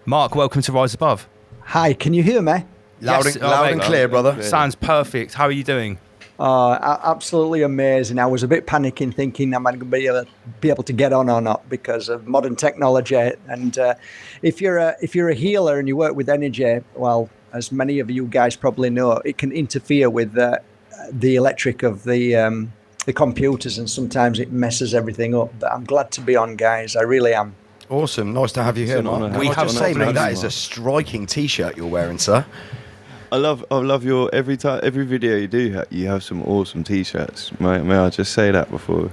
Mark, welcome to Rise Above. Hi, can you hear me? Loud and clear, brother. Sounds perfect. How are you doing? Absolutely amazing. I was a bit panicking, thinking am I going to be able to get on or not because of modern technology. And if you're a healer and you work with energy, well, as many of you guys probably know, it can interfere with the electric of the computers, and sometimes it messes everything up. But I'm glad to be on, guys. I really am. Awesome. Nice to have you here, Mark. We have to say, mate, that is a striking T-shirt you're wearing, sir. I love your every video you do. You have some awesome T-shirts. May I just say that before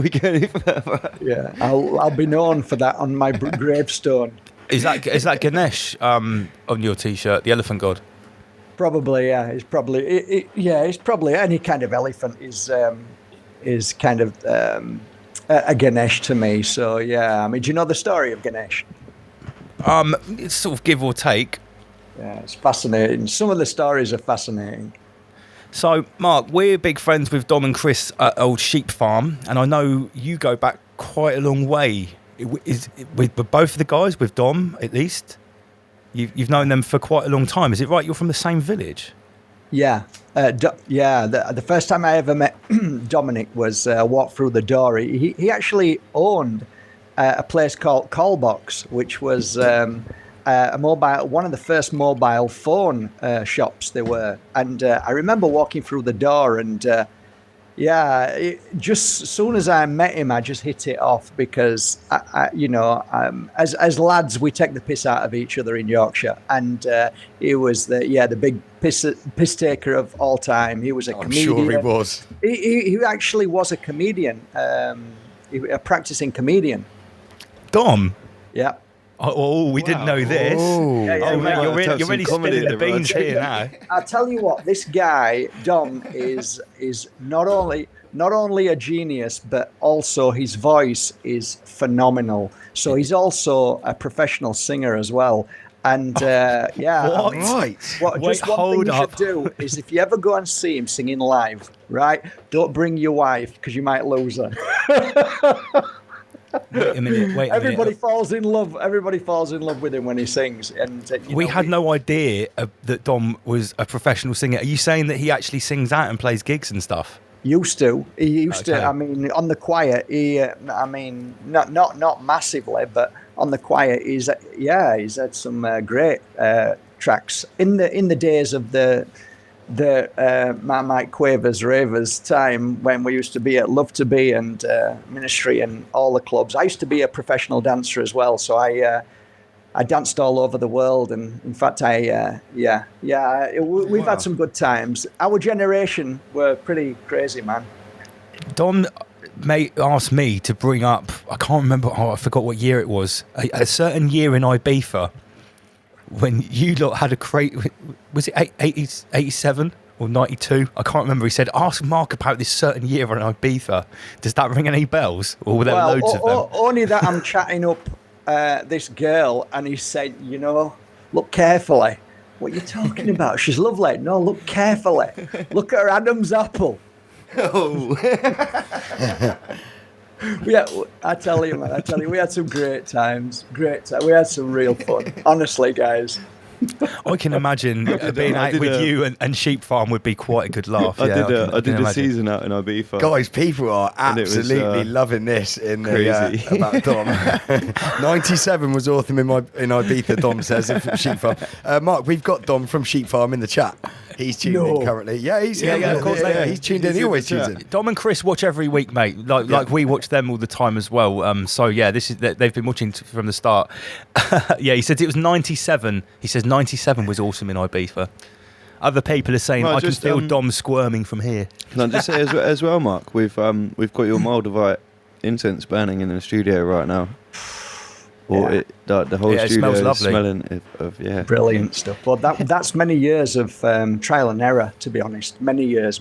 we get any further? Yeah, I'll be known for that on my gravestone. Is that Ganesh on your T-shirt, the elephant god? Probably, yeah. It's probably any kind of elephant is kind of a Ganesh to me. So yeah, I mean, do you know the story of Ganesh? It's sort of give or take. Yeah, it's fascinating. Some of the stories are fascinating. So, Mark, we're big friends with Dom and Chris at Old Sheep Farm, and I know you go back quite a long way. With both of the guys, with Dom at least, you've known them for quite a long time. Is it right? You're from the same village? Yeah, The first time I ever met Dominic was walk through the door. He actually owned a place called Callbox, which was one of the first mobile phone shops there were. And I remember walking through the door, and just as soon as I met him, I just hit it off because as lads we take the piss out of each other in Yorkshire, and he was the big piss taker of all time. He was a comedian. I'm sure he was. He actually was a comedian, a practicing comedian. Dom. Yeah. Oh, we didn't know this. You're really spinning the beans here now. I'll tell you what, this guy Dom is not only a genius, but also his voice is phenomenal. So he's also a professional singer as well. And What? Right. One thing you should do is, if you ever go and see him singing live, right? Don't bring your wife because you might lose her. Wait a minute. Everybody falls in love. Everybody falls in love with him when he sings. And we had no idea that Dom was a professional singer. Are you saying that he actually sings out and plays gigs and stuff? He used to. I mean, on the quiet. Not massively, but on the quiet, he's had some great tracks in the days of the Mike Quavers Ravers time when we used to be at Love to Be and Ministry and all the clubs. I used to be a professional dancer as well, so I danced all over the world, and in fact we've had some good times. Our generation were pretty crazy, man. Dom asked me to bring up, I can't remember, I forgot what year it was, a certain year in Ibiza when you lot had a crate. Was it 87 or 92? I can't remember. He said, ask Mark about this certain year in Ibiza. Does that ring any bells? Or were there loads of them? Only that I'm chatting up this girl, and he said, look carefully. What are you talking about? She's lovely. No, look carefully. Look at her Adam's apple. Oh. I tell you, we had some great times. We had some real fun. Honestly, guys. I can imagine being out with you and Sheep Farm would be quite a good laugh. I did a season out in Ibiza. Guys, people are absolutely loving this about Dom. 97 was autumn in Ibiza, Dom says, from Sheep Farm. Mark, we've got Dom from Sheep Farm in the chat. He's tuned in currently. Yeah, he's of course. He's tuned in. He always tunes in. Dom and Chris watch every week, mate. Like we watch them all the time as well. They've been watching from the start. He said it was 97. He says 97 was awesome in Ibiza. Other people are saying I can feel Dom squirming from here. Can I just say as well, Mark? We've got your Moldavite incense burning in the studio right now. The whole studio is smelling of brilliant stuff. Well, that's many years of trial and error, to be honest. Many years,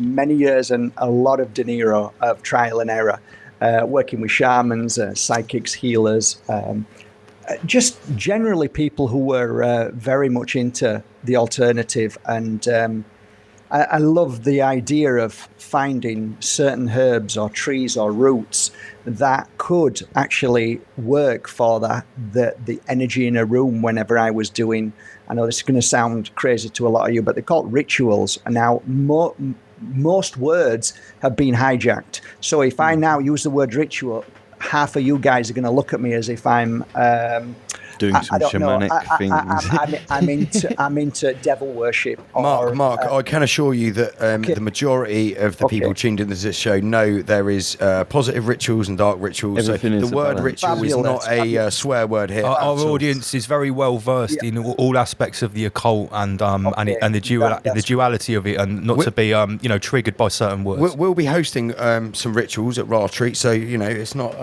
and a lot of De Niro of trial and error, working with shamans, psychics, healers, just generally people who were very much into the alternative and I love the idea of finding certain herbs or trees or roots that could actually work for the energy in a room whenever I was doing, I know this is going to sound crazy to a lot of you, but they're called rituals. And now most words have been hijacked. So if I now use the word ritual, half of you guys are going to look at me as if I'm doing some shamanic things. I'm into devil worship. Mark, I can assure you that the majority of the people tuned into this show know there is positive rituals and dark rituals. So the word ritual is not a swear word here. Our audience is very well versed in all aspects of the occult and the duality of it, and not to be triggered by certain words. We'll be hosting some rituals at Ra Treat, so it's not.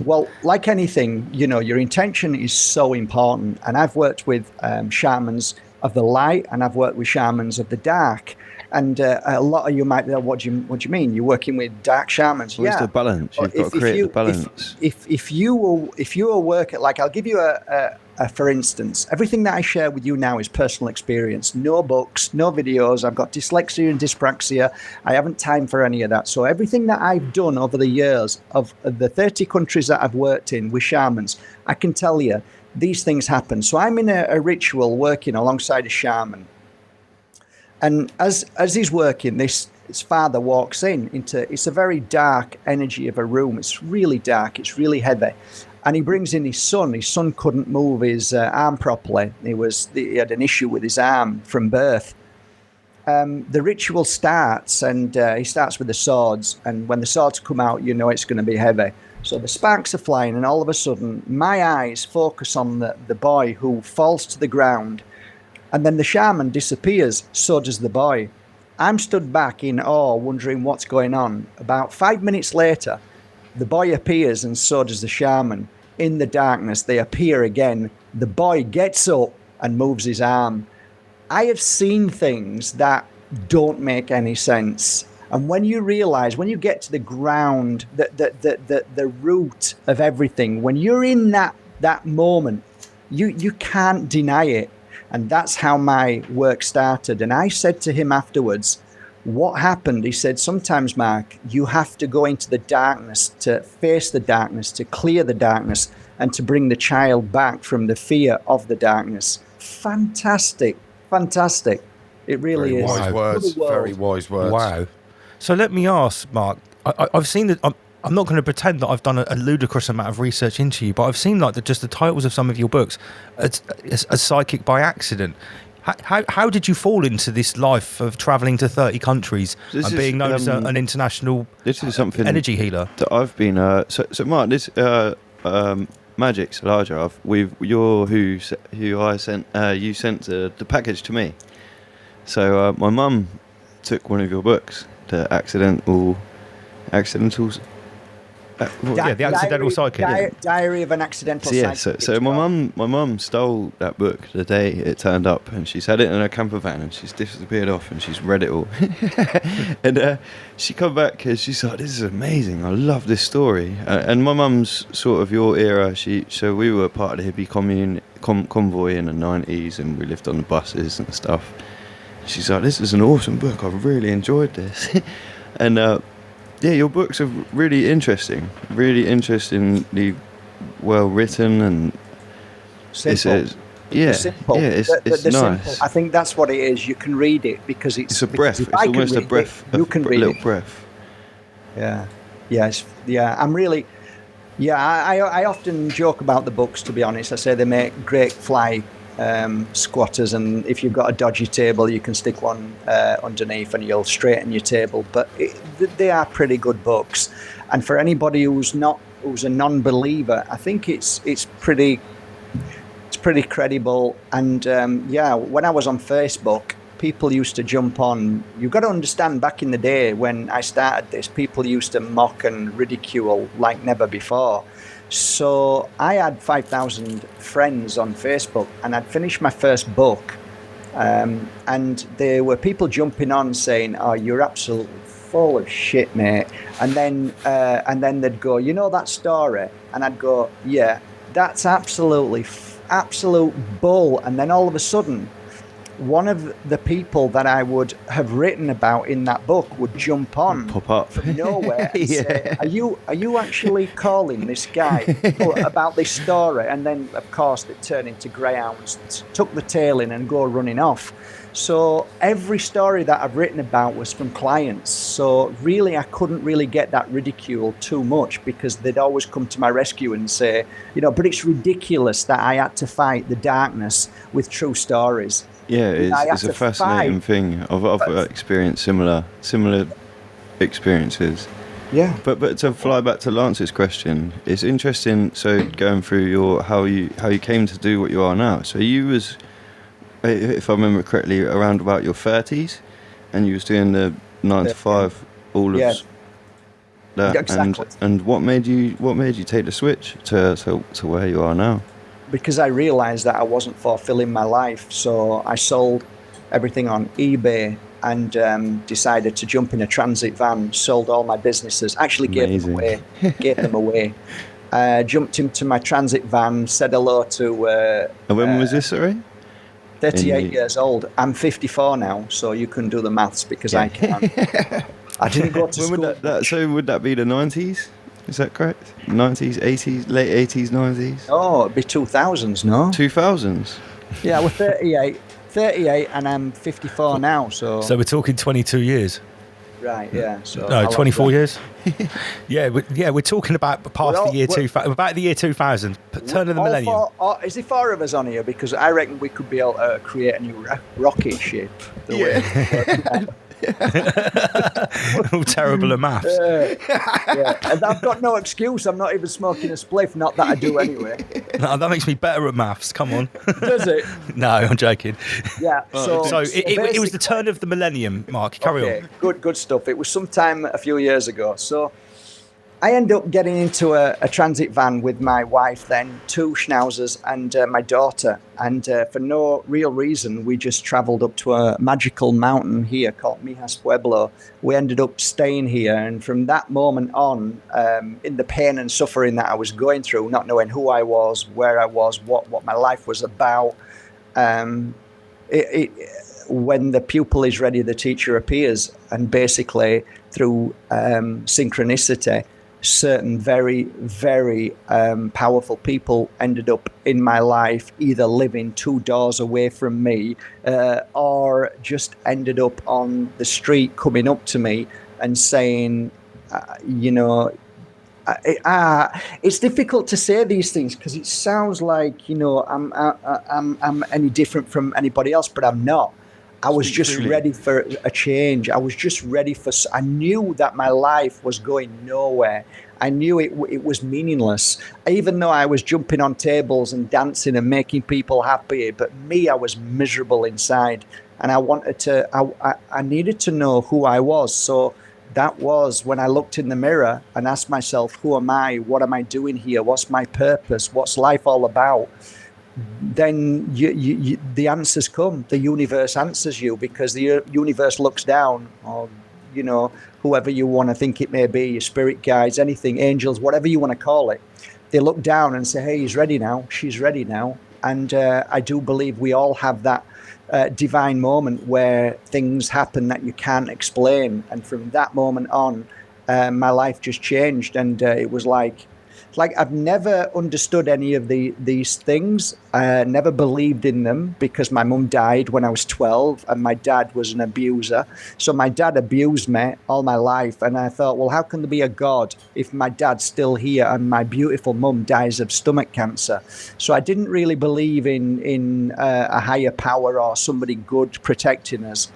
Well, like anything, your intention is so important. And I've worked with shamans of the light, and I've worked with shamans of the dark. And a lot of you might be, what do you mean? You're working with dark shamans? Where's the balance? You've got to create the balance. If you will work at, like, I'll give you a for instance, everything that I share with you now is personal experience. No books, no videos. I've got dyslexia and dyspraxia. I haven't time for any of that. So everything that I've done over the years of the 30 countries that I've worked in with shamans, I can tell you these things happen. So I'm in a ritual working alongside a shaman. And as he's working, his father walks into, it's a very dark energy of a room. It's really dark. It's really heavy. And he brings in his son. His son couldn't move his arm properly. He had an issue with his arm from birth. The ritual starts, and he starts with the swords. And when the swords come out, it's going to be heavy. So the sparks are flying, and all of a sudden, my eyes focus on the boy who falls to the ground. And then the shaman disappears. So does the boy. I'm stood back in awe, wondering what's going on. About 5 minutes later, the boy appears, and so does the shaman. In the darkness, they appear again. The boy gets up and moves his arm. I have seen things that don't make any sense. And when you realize, when you get to the ground, the root of everything, when you're in that moment, you can't deny it. And that's how my work started. And I said to him afterwards, what happened? He said, sometimes, Mark, you have to go into the darkness to face the darkness, to clear the darkness, and to bring the child back from the fear of the darkness. Fantastic. It really is. Wise words. Very wise words. Wow. So let me ask, Mark, I've seen that. I'm not going to pretend that I've done a ludicrous amount of research into you, but I've seen just the titles of some of your books. It's a psychic by accident. How did you fall into this life of travelling to 30 countries and being known as an international energy healer? That I've been. So Mark, this Magic Elijah, who I sent. You sent the package to me. So my mum took one of your books, the Accidentals. The Accidental Psychic. Diary of an Accidental Psychic. So my mum stole that book the day it turned up, and she's had it in her camper van, and she's disappeared off, and she's read it all. And she come back and she's like, "This is amazing! I love this story." And my mum's sort of your era. So we were part of the hippie convoy in the 90s, and we lived on the buses and stuff. She's like, "This is an awesome book. I've really enjoyed this." And yeah, your books are really interestingly well written, and simple. Simple. Yeah, it's nice. Simple. I think that's what it is. You can read it because it's a breath. It's almost a breath. You can read little it. breath. Yeah. Yes. Yeah. I'm really. Yeah. I often joke about the books. To be honest, I say they make great fly squatters, and if you've got a dodgy table, you can stick one underneath and you'll straighten your table. But they are pretty good books, and for anybody who's a non-believer, I think it's pretty credible. And when I was on Facebook, people used to jump on. You've got to understand, back in the day when I started this, people used to mock and ridicule like never before. So I had 5,000 friends on Facebook, and I'd finished my first book, and there were people jumping on saying, "Oh, you're absolutely full of shit, mate." And then they'd go, "You know that story?" And I'd go, "Yeah, that's absolute bull." And then all of a sudden, one of the people that I would have written about in that book would jump on, pop up from nowhere and say, are you actually calling this guy about this story? And then, of course, they turn into greyhounds, tuck the tail in and go running off. So every story that I've written about was from clients. So really, I couldn't really get that ridicule too much, because they'd always come to my rescue and say, but it's ridiculous that I had to fight the darkness with true stories. Yeah, it's a fascinating thing. I've experienced similar experiences. Yeah. But to fly back to Lance's question, it's interesting. So going through how you came to do what you are now. So you was, if I remember correctly, around about your 30s, and you was doing the 9 to 5, all of that. Exactly. And what made you take the switch to where you are now? Because I realized that I wasn't fulfilling my life. So I sold everything on eBay and decided to jump in a transit van, sold all my businesses, actually gave them away. Jumped into my transit van, said hello to... and when was this, sorry? 38 years old. I'm 54 now, so you can do the maths because I can't. I didn't go to school. So would that be the 90s? Is that correct? 90s, 80s, late 80s, 90s? Oh, it'd be 2000s, no? 2000s? Yeah, we're 38 and I'm 54 now, so... So we're talking 22 years? Right, yeah. So no, 24 years? we're talking about the year 2000, about the year 2000, turn of the millennium. Is there 4 of us on here? Because I reckon we could be able to create a new rocket ship. All terrible at maths. And I've got no excuse. I'm not even smoking a spliff. Not that I do anyway. No, that makes me better at maths. Come on. Does it? No, I'm joking. Yeah. So it was the turn of the millennium, Mark. Carry on. Good stuff. It was sometime a few years ago. So I ended up getting into a transit van with my wife then, 2 schnauzers and my daughter. And for no real reason, we just travelled up to a magical mountain here called Mijas Pueblo. We ended up staying here. And from that moment on, in the pain and suffering that I was going through, not knowing who I was, where I was, what my life was about, when the pupil is ready, the teacher appears. And basically, through synchronicity, certain very, very powerful people ended up in my life, either living 2 doors away from me or just ended up on the street coming up to me and saying, it's difficult to say these things because it sounds like, I'm any different from anybody else, but I'm not. I was just ready for a change. I was just ready I knew that my life was going nowhere. I knew it was meaningless. Even though I was jumping on tables and dancing and making people happy, but me, I was miserable inside. And I needed to know who I was. So that was when I looked in the mirror and asked myself, who am I? What am I doing here? What's my purpose? What's life all about? Then the answers come. The universe answers you because the universe looks down, or whoever you want to think it may be, your spirit guides, anything, angels, whatever you want to call it. They look down and say, hey, he's ready now, she's ready now. And I do believe we all have that divine moment where things happen that you can't explain. And from that moment on, my life just changed. And it was like I've never understood any of these things. I never believed in them because my mum died when I was 12 and my dad was an abuser. So my dad abused me all my life. And I thought, well, how can there be a God if my dad's still here and my beautiful mum dies of stomach cancer? So I didn't really believe in a higher power or somebody good protecting us.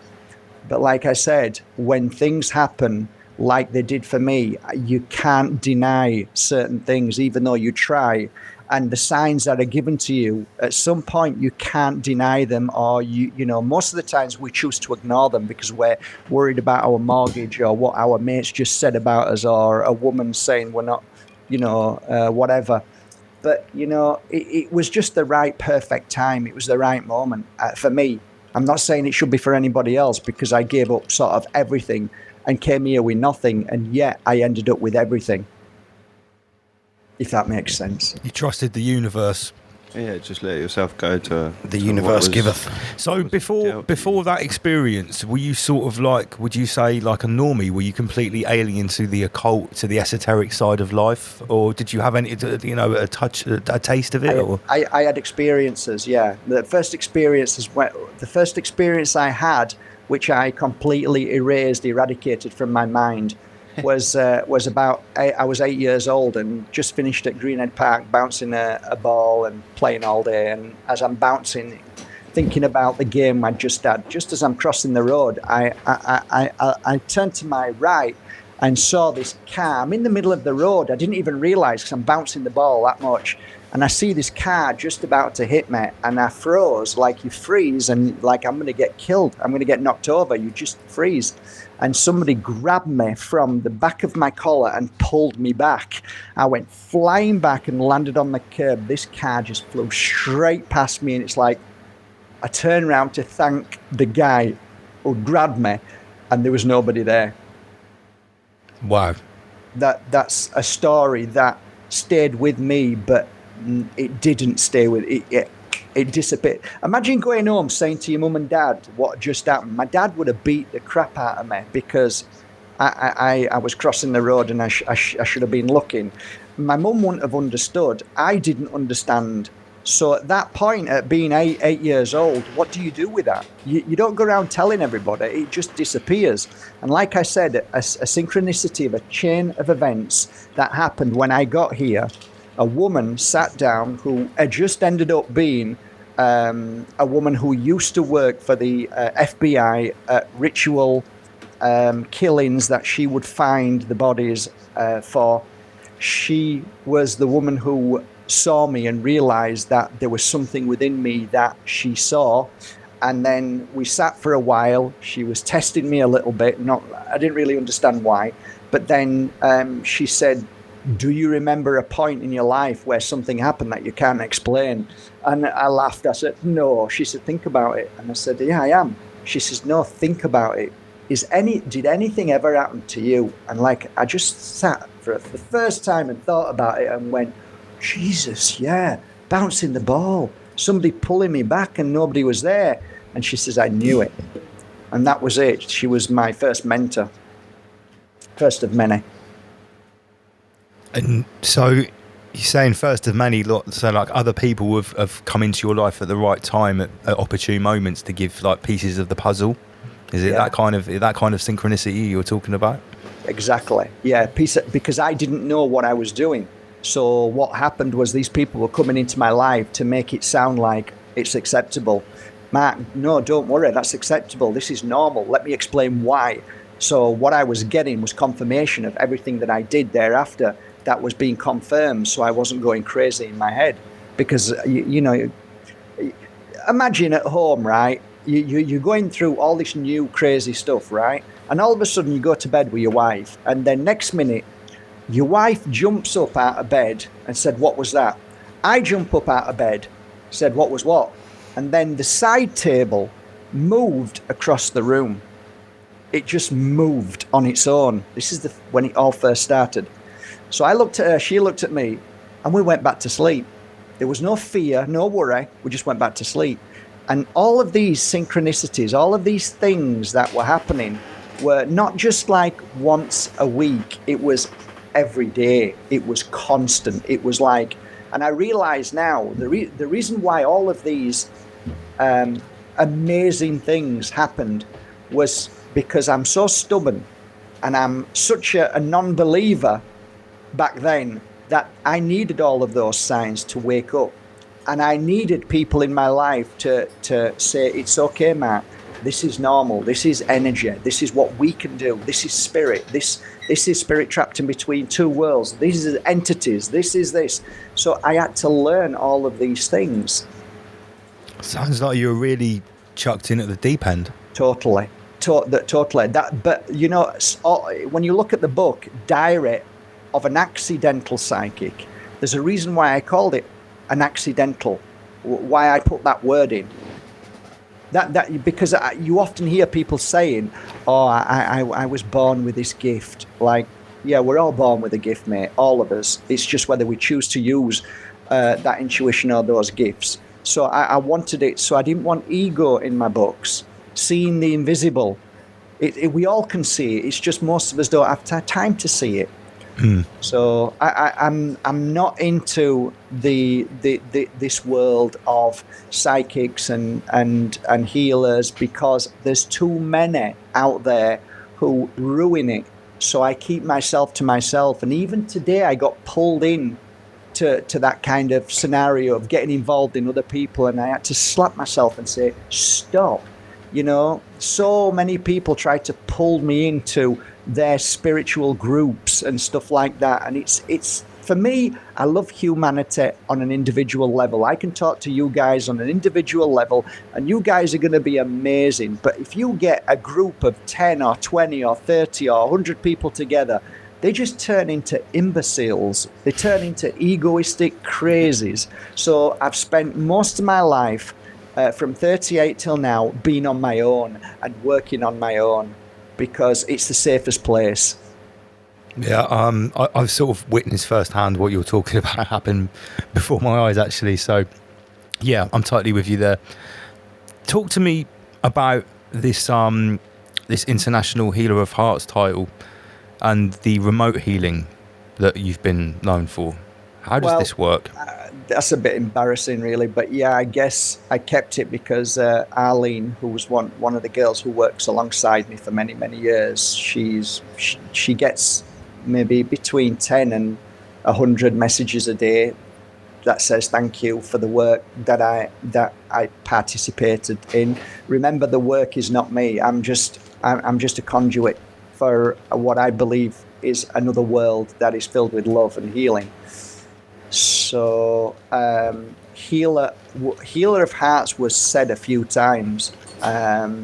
But like I said, when things happen, like they did for me, you can't deny certain things, even though you try. And the signs that are given to you, at some point, you can't deny them, or most of the times we choose to ignore them because we're worried about our mortgage or what our mates just said about us, or a woman saying we're not, whatever. But it was just the right, perfect time. It was the right moment for me. I'm not saying it should be for anybody else because I gave up sort of everything and came here with nothing, and yet I ended up with everything. If that makes sense. You trusted the universe. Yeah, just let yourself go to the universe giveth. So before that experience, were you sort of like, would you say like a normie? Were you completely alien to the occult, to the esoteric side of life, or did you have any, a taste of it? I had experiences. Yeah, the first experience I had, which I completely eradicated from my mind, was about I was 8 years old and just finished at Greenhead Park bouncing a ball and playing all day. And as I'm bouncing, thinking about the game I'd just had, just as I'm crossing the road, I turned to my right and saw this car. I'm in the middle of the road. I didn't even realise because I'm bouncing the ball that much. And I see this car just about to hit me, and I froze, like you freeze, and like I'm going to get killed. I'm going to get knocked over. You just freeze. And somebody grabbed me from the back of my collar and pulled me back. I went flying back and landed on the curb. This car just flew straight past me, and it's like I turned around to thank the guy who grabbed me, and there was nobody there. Wow. That's a story that stayed with me, but it didn't stay with it. It disappeared. Imagine going home saying to your mum and dad what just happened. My dad would have beat the crap out of me because I was crossing the road and I should have been looking. My mum wouldn't have understood. I didn't understand. So at that point, at being eight years old, what do you do with that? You don't go around telling everybody. It just disappears. And like I said, a synchronicity of a chain of events that happened when I got here. A woman sat down who had just ended up being a woman who used to work for the FBI at ritual killings that she would find the bodies for. She was the woman who saw me and realized that there was something within me that she saw. And then we sat for a while. She was testing me a little bit. I didn't really understand why. But then she said, "Do you remember a point in your life where something happened that you can't explain?" And I laughed. I said, "No." She said, "Think about it." And I said, "Yeah, I am." She says, "No, think about it. Did anything ever happen to you?" And like, I just sat for the first time and thought about it and went, Jesus, yeah, bouncing the ball, somebody pulling me back and nobody was there. And she says, "I knew it." And that was it. She was my first mentor, first of many. And so you're saying first of many, so like other people have come into your life at the right time at opportune moments to give like pieces of the puzzle. Is it that kind of synchronicity you're talking about? Exactly. Yeah, because I didn't know what I was doing. So what happened was these people were coming into my life to make it sound like it's acceptable. Mark, no, don't worry, that's acceptable. This is normal. Let me explain why. So what I was getting was confirmation of everything that I did thereafter. That was being confirmed, so I wasn't going crazy in my head. Because, imagine at home, right? You're going through all this new crazy stuff, right? And all of a sudden you go to bed with your wife, and then next minute, your wife jumps up out of bed and said, "What was that?" I jump up out of bed, said, "What was what?" And then the side table moved across the room. It just moved on its own. This is when it all first started. So I looked at her, she looked at me, and we went back to sleep. There was no fear, no worry. We just went back to sleep. And all of these synchronicities, all of these things that were happening were not just like once a week. It was every day. It was constant. It was like, and I realize now the reason why all of these amazing things happened was because I'm so stubborn and I'm such a non-believer back then that I needed all of those signs to wake up. And I needed people in my life to say, "It's okay, Matt. This is normal. This is energy. This is what we can do. This is spirit. This is spirit trapped in between two worlds. These are entities. This is this." So I had to learn all of these things. Sounds like you were really chucked in at the deep end. Totally. Totally. But, when you look at the book, Diary of an Accidental Psychic, there's a reason why I called it an accidental, why I put that word in. Because you often hear people saying, "Oh, I was born with this gift." Like, yeah, we're all born with a gift, mate. All of us. It's just whether we choose to use that intuition or those gifts. So I wanted it. So I didn't want ego in my books. Seeing the invisible. We all can see it. It's just most of us don't have time to see it. So I'm not into this world of psychics and healers, because there's too many out there who ruin it. So I keep myself to myself. And even today, I got pulled in to that kind of scenario of getting involved in other people, and I had to slap myself and say, stop. You know, so many people try to pull me into their spiritual groups and stuff like that. And it's for me, I love humanity on an individual level. I can talk to you guys on an individual level, and you guys are going to be amazing. But if you get a group of 10 or 20 or 30 or 100 people together, they just turn into imbeciles. They turn into egoistic crazies. So I've spent most of my life from 38 till now being on my own and working on my own, because it's the safest place. Yeah, I've sort of witnessed firsthand what you're talking about happen before my eyes, actually. So, yeah, I'm totally with you there. Talk to me about this this International Healer of Hearts title and the remote healing that you've been known for. How does this work? That's a bit embarrassing, really. But yeah, I guess I kept it because Arlene, who was one of the girls who works alongside me for many, many years, she gets maybe between 10 and 100 messages a day that says thank you for the work that I participated in. Remember, the work is not me. I'm just a conduit for what I believe is another world that is filled with love and healing. So healer of hearts was said a few times.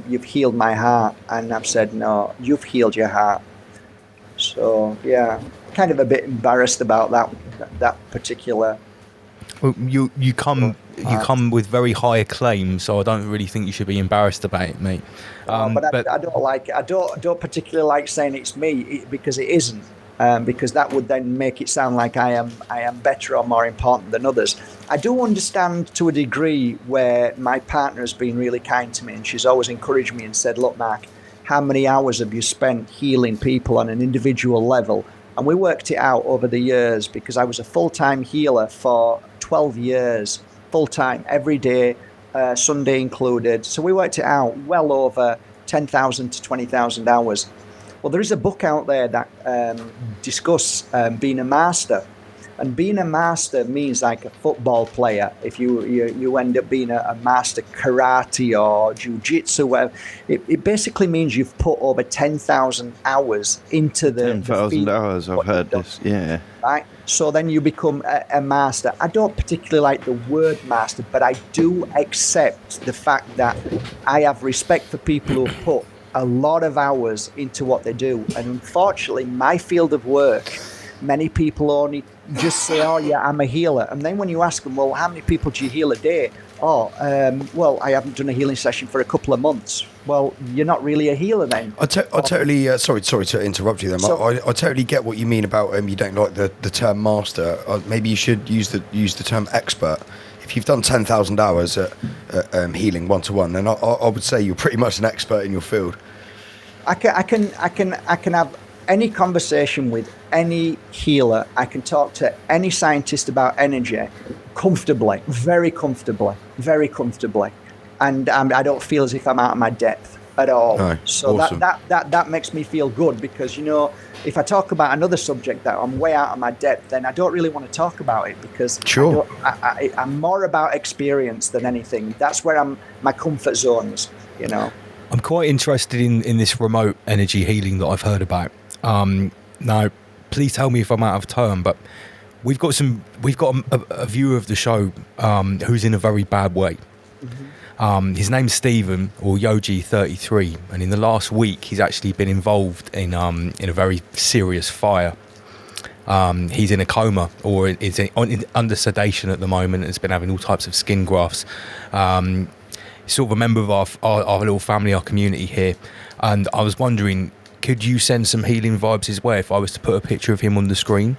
You've healed my heart, and I've said no, you've healed your heart. So yeah, kind of a bit embarrassed about that particular. Well, you come with very high acclaim, so I don't really think you should be embarrassed about it, mate. But I don't like it. I don't particularly like saying it's me, because it isn't. Because that would then make it sound like I am better or more important than others. I do understand to a degree where my partner has been really kind to me, and she's always encouraged me and said, look, Mark, how many hours have you spent healing people on an individual level? And we worked it out over the years, because I was a full-time healer for 12 years, full-time, every day, Sunday included. So we worked it out well over 10,000 to 20,000 hours. Well, there is a book out there that discuss being a master, and being a master means like a football player. If you end up being a master karate or jiu-jitsu, whatever, it basically means you've put over 10,000 hours into the 10,000 hours. I've heard this. Yeah. Right. So then you become a master. I don't particularly like the word master, but I do accept the fact that I have respect for people who have put a lot of hours into what they do. And unfortunately, my field of work, many people only just say, oh yeah, I'm a healer. And then when you ask them, well, how many people do you heal a day? Well, I haven't done a healing session for a couple of months. Well, you're not really a healer then. I totally, sorry to interrupt you there, Mark. I totally get what you mean about you don't like the term master. Maybe you should use the term expert. If you've done 10,000 hours at healing one-to-one, then I would say you're pretty much an expert in your field. I can have any conversation with any healer. I can talk to any scientist about energy comfortably, very comfortably, and I don't feel as if I'm out of my depth at all. Oh, so awesome. that makes me feel good, because if I talk about another subject that I'm way out of my depth, then I don't really want to talk about it, because sure. I'm more about experience than anything. That's where my comfort zones, I'm quite interested in this remote energy healing that I've heard about. Now, please tell me if I'm out of turn, but we've got a viewer of the show who's in a very bad way. Mm-hmm. His name's Stephen, or Yogi33, and in the last week he's actually been involved in a very serious fire. He's in a coma, or is under sedation at the moment, and has been having all types of skin grafts. Sort of a member of our little family, our community here, and I was wondering, could you send some healing vibes his way if I was to put a picture of him on the screen?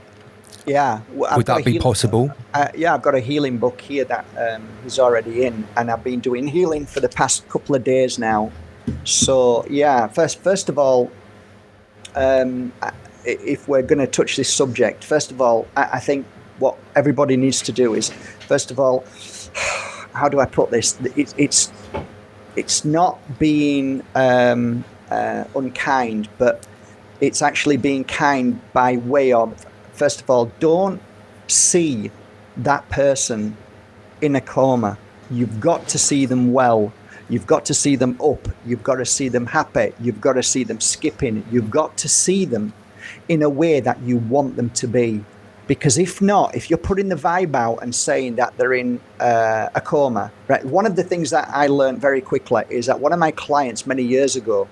Yeah. Would that be possible? Yeah, I've got a healing book here that is already in, and I've been doing healing for the past couple of days now. So yeah, first of all, if we're going to touch this subject, first of all, I think what everybody needs to do is, first of all, how do I put this? It's not being unkind, but it's actually being kind by way of, first of all, don't see that person in a coma. You've got to see them well. You've got to see them up. You've got to see them happy. You've got to see them skipping. You've got to see them in a way that you want them to be. Because if not, if you're putting the vibe out and saying that they're in a coma, right? One of the things that I learned very quickly is that one of my clients many years ago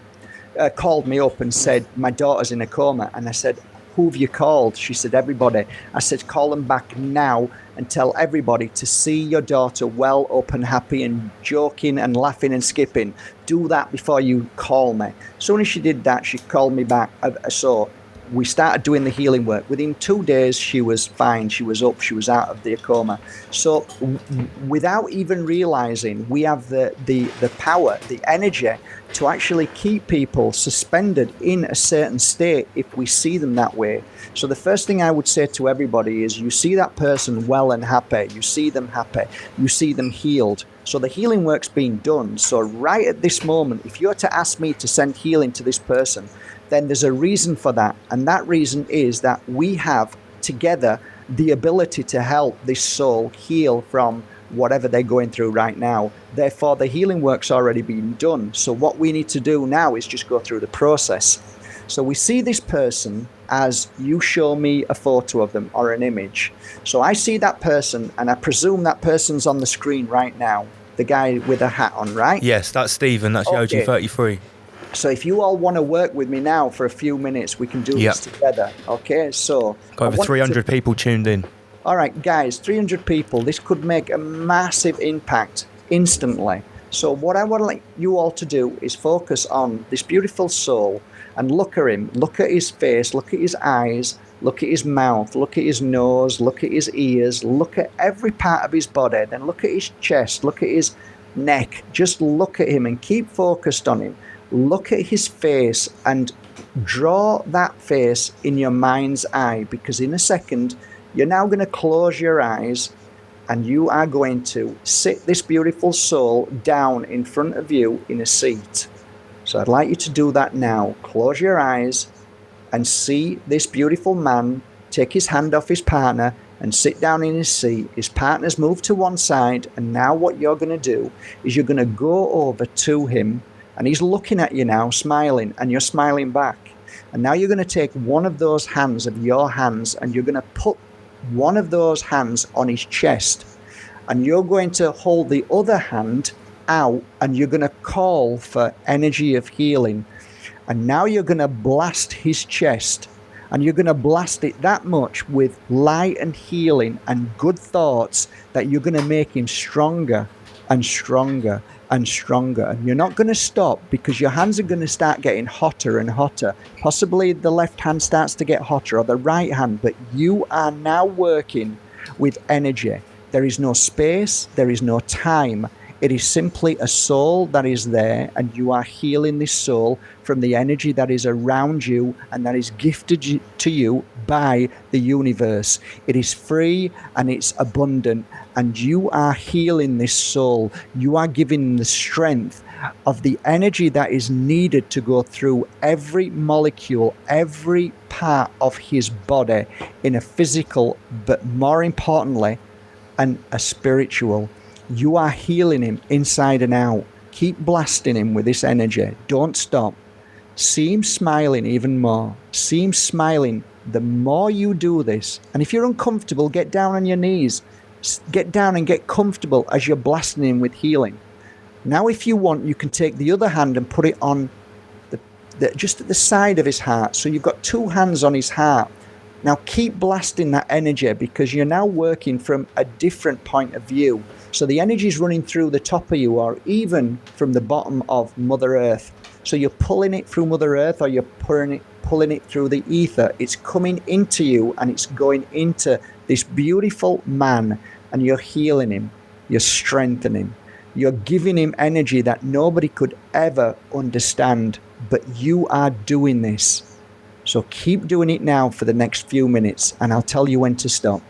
called me up and said, my daughter's in a coma. And I said, who have you called? She said, everybody. I said, call them back now and tell everybody to see your daughter well up and happy and joking and laughing and skipping. Do that before you call me. As soon as she did that, she called me back. So we started doing the healing work. Within 2 days, she was fine. She was up. She was out of the coma. So without even realizing, we have the power, the energy to actually keep people suspended in a certain state if we see them that way. So the first thing I would say to everybody is, you see that person well and happy. You see them happy. You see them healed. So the healing work's being done. So right at this moment, if you're to ask me to send healing to this person, then there's a reason for that. And that reason is that we have together the ability to help this soul heal from whatever they're going through right now. Therefore, the healing work's already been done. So what we need to do now is just go through the process. So we see this person as you show me a photo of them or an image. So I see that person, and I presume that person's on the screen right now, the guy with a hat on, right? Yes, that's Stephen. That's Okay. Yoji33. So if you all want to work with me now for a few minutes, we can do this together. Okay, so got over 300 people tuned in. All right, guys, 300 people. This could make a massive impact instantly. So what I want you all to do is focus on this beautiful soul and look at him. Look at his face. Look at his eyes. Look at his mouth. Look at his nose. Look at his ears. Look at every part of his body. Then look at his chest. Look at his neck. Just look at him and keep focused on him. Look at his face and draw that face in your mind's eye, because in a second, you're now going to close your eyes and you are going to sit this beautiful soul down in front of you in a seat. So I'd like you to do that now. Close your eyes and see this beautiful man take his hand off his partner and sit down in his seat. His partner's moved to one side, and now what you're going to do is you're going to go over to him, and he's looking at you now, smiling, and you're smiling back. And now you're going to take one of those hands of your hands, and you're going to put one of those hands on his chest, and you're going to hold the other hand out, and you're going to call for energy of healing. And now you're going to blast his chest, and you're going to blast it that much with light and healing and good thoughts that you're going to make him stronger and stronger and stronger. And you're not going to stop, because your hands are going to start getting hotter and hotter. Possibly the left hand starts to get hotter, or the right hand, but you are now working with energy. There is no space, there is no time. It is simply a soul that is there, and you are healing this soul from the energy that is around you and that is gifted to you by the universe. It is free and it's abundant, and you are healing this soul. You are giving the strength of the energy that is needed to go through every molecule, every part of his body in a physical, but more importantly, and a spiritual. You are healing him inside and out. Keep blasting him with this energy. Don't stop. See him smiling even more. See him smiling the more you do this. And if you're uncomfortable, get down on your knees. Get down and get comfortable as you're blasting him with healing. Now, if you want, you can take the other hand and put it on just at the side of his heart. So you've got two hands on his heart. Now keep blasting that energy, because you're now working from a different point of view. So the energy is running through the top of you, or even from the bottom of Mother Earth. So you're pulling it through Mother Earth, or you're pulling it through the ether. It's coming into you and it's going into this beautiful man, and you're healing him, you're strengthening him, you're giving him energy that nobody could ever understand, but you are doing this. So keep doing it now for the next few minutes, and I'll tell you when to stop.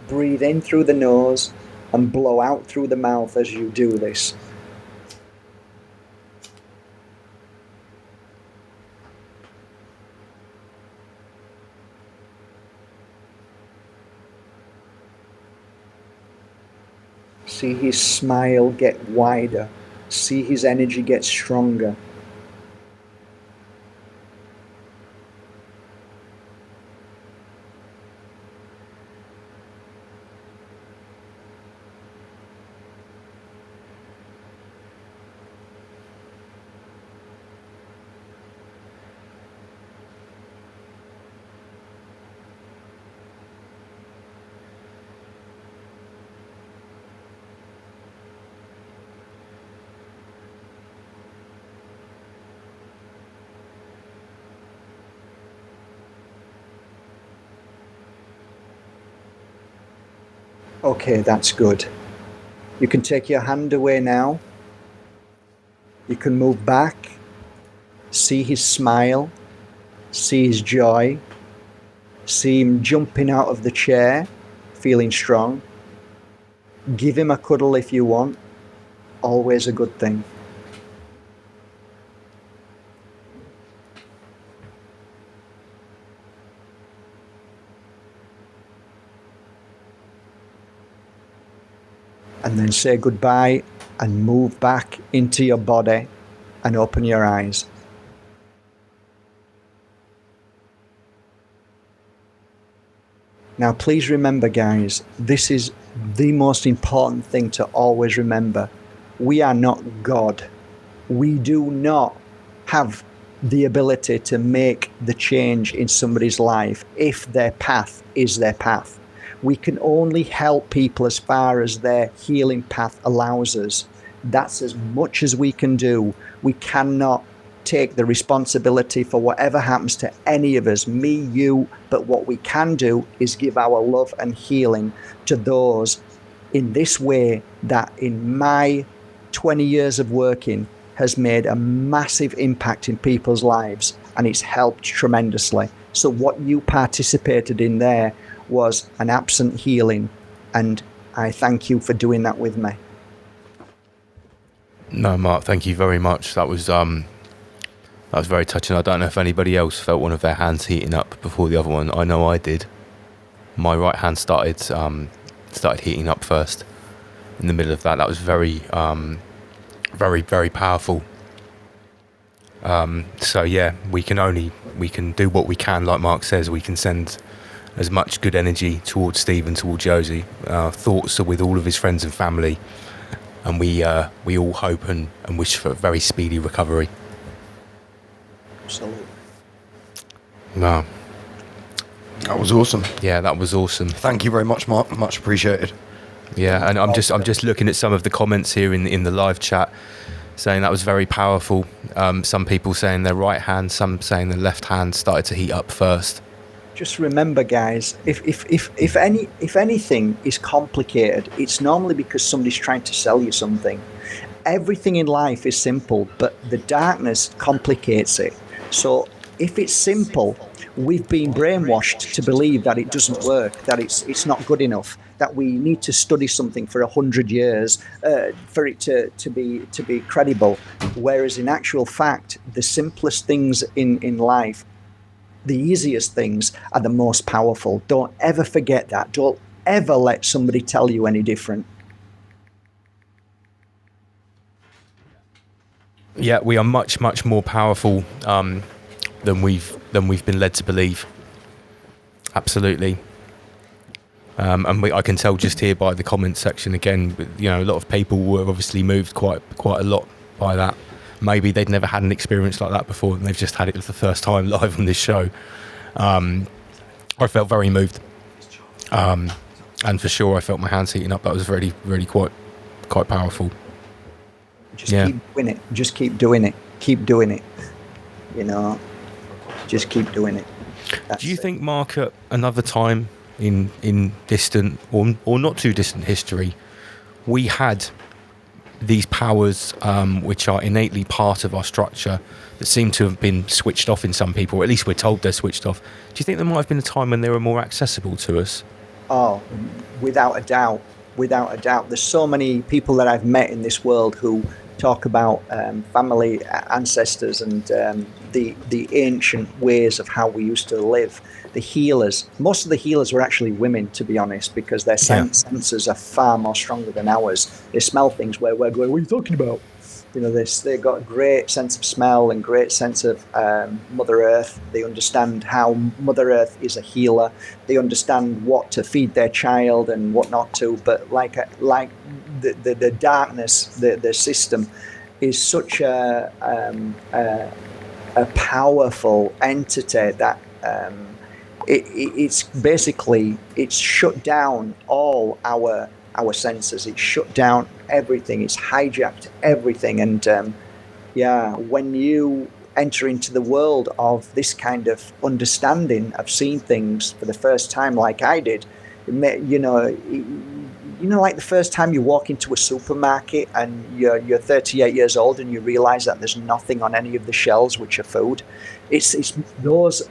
Breathe in through the nose and blow out through the mouth as you do this. See his smile get wider. See his energy get stronger. Okay, that's good. You can take your hand away now. You can move back. See his smile. See his joy. See him jumping out of the chair, feeling strong. Give him a cuddle if you want. Always a good thing. And then say goodbye and move back into your body and open your eyes. Now please remember, guys, this is the most important thing to always remember. We are not God. We do not have the ability to make the change in somebody's life if their path is their path. We can only help people as far as their healing path allows us. That's as much as we can do. We cannot take the responsibility for whatever happens to any of us, me, you, but what we can do is give our love and healing to those in this way that in my 20 years of working has made a massive impact in people's lives, and it's helped tremendously. So what you participated in there was an absent healing, and I thank you for doing that with me. No, Mark, thank you very much. That was very touching. I don't know if anybody else felt one of their hands heating up before the other one. I know I did. My right hand started heating up first in the middle of that. That was very, very powerful. So yeah, we can do what we can. Like Mark says, we can send as much good energy towards Steve and towards Josie. Thoughts are with all of his friends and family, and we all hope and wish for a very speedy recovery. Absolutely. No. That was awesome. Yeah, that was awesome. Thank you very much, Mark. Much appreciated. Yeah, and I'm just looking at some of the comments here in the live chat, saying that was very powerful. Some people saying their right hand, some saying their left hand started to heat up first. Just remember, guys, if anything is complicated, it's normally because somebody's trying to sell you something. Everything in life is simple, but the darkness complicates it. So if it's simple, we've been brainwashed to believe that it doesn't work, that it's not good enough, that we need to study something for 100 years for it to be credible. Whereas in actual fact, the simplest things in life, the easiest things, are the most powerful. Don't ever forget that. Don't ever let somebody tell you any different. Yeah, we are much more powerful than we've been led to believe. Absolutely. And I can tell just here by the comment section again, you know, a lot of people were obviously moved quite a lot by that. maybe they'd never had an experience like that before, and they've just had it for the first time live on this show. I felt very moved, and for sure I felt my hands heating up. That was really, really quite powerful. Just keep doing it. Just keep doing it. Keep doing it. You know, just keep doing it. Do you think, Mark, at another time in distant or not too distant history, we had these powers which are innately part of our structure that seem to have been switched off in some people, or at least we're told they're switched off? Do you think there might have been a time when they were more accessible to us? Oh, without a doubt. Without a doubt. There's so many people that I've met in this world who talk about family ancestors and the ancient ways of how we used to live. The healers, most of the healers were actually women, to be honest, because their senses are far more stronger than ours. They smell things where we're going, what are you talking about? You know, they've got a great sense of smell and great sense of Mother Earth. They understand how Mother Earth is a healer. They understand what to feed their child and what not to. But like the darkness, the system is such a powerful entity that it's shut down all our senses. It's shut down everything. It's hijacked everything. And when you enter into the world of this kind of understanding of seeing things for the first time, like I did, you know, like the first time you walk into a supermarket and you're 38 years old and you realize that there's nothing on any of the shelves which are food. It's those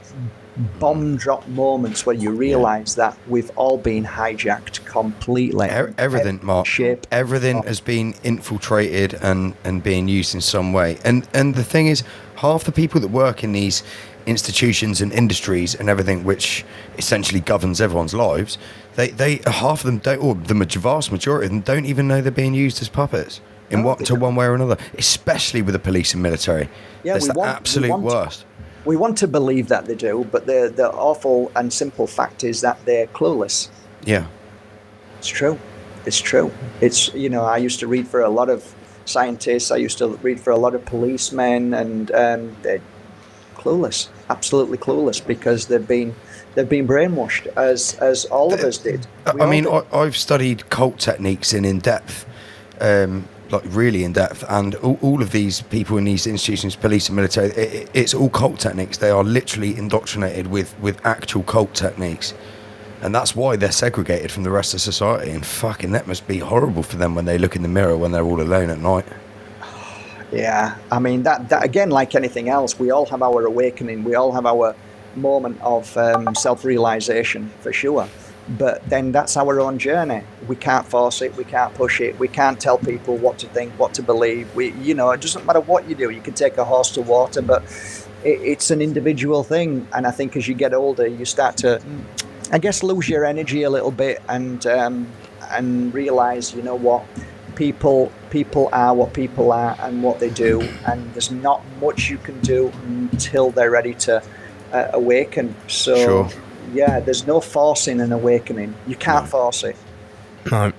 bomb drop moments where you realize that we've all been hijacked completely. Everything, Mark. Everything has been infiltrated and being used in some way. And the thing is, half the people that work in these institutions and industries and everything, which essentially governs everyone's lives, they half of them don't, or the vast majority of them don't even know they're being used as puppets in one way or another. Especially with the police and military. Yeah, that's the absolute worst. We want to believe that they do, but the awful and simple fact is that they're clueless. Yeah. It's true. It's true. It's, you know, I used to read for a lot of scientists. I used to read for a lot of policemen, and they're clueless, absolutely clueless, because they've been brainwashed, as all of us did. I've studied cult techniques in depth. Like really in depth, and all of these people in these institutions, police and military, it's all cult techniques. They are literally indoctrinated with actual cult techniques, and that's why they're segregated from the rest of society. And fucking that must be horrible for them when they look in the mirror when they're all alone at night. Yeah, I mean that again, like anything else, we all have our awakening. We all have our moment of self-realization, for sure. But then that's our own journey. We can't force it. We can't push it. We can't tell people what to think, what to believe. It doesn't matter what you do. You can take a horse to water, but it's an individual thing. And I think as you get older, you start to, I guess, lose your energy a little bit and realize, you know what, people are what people are and what they do, and there's not much you can do until they're ready to awaken. So. Sure. Yeah, there's no forcing an awakening. You can't force it. No,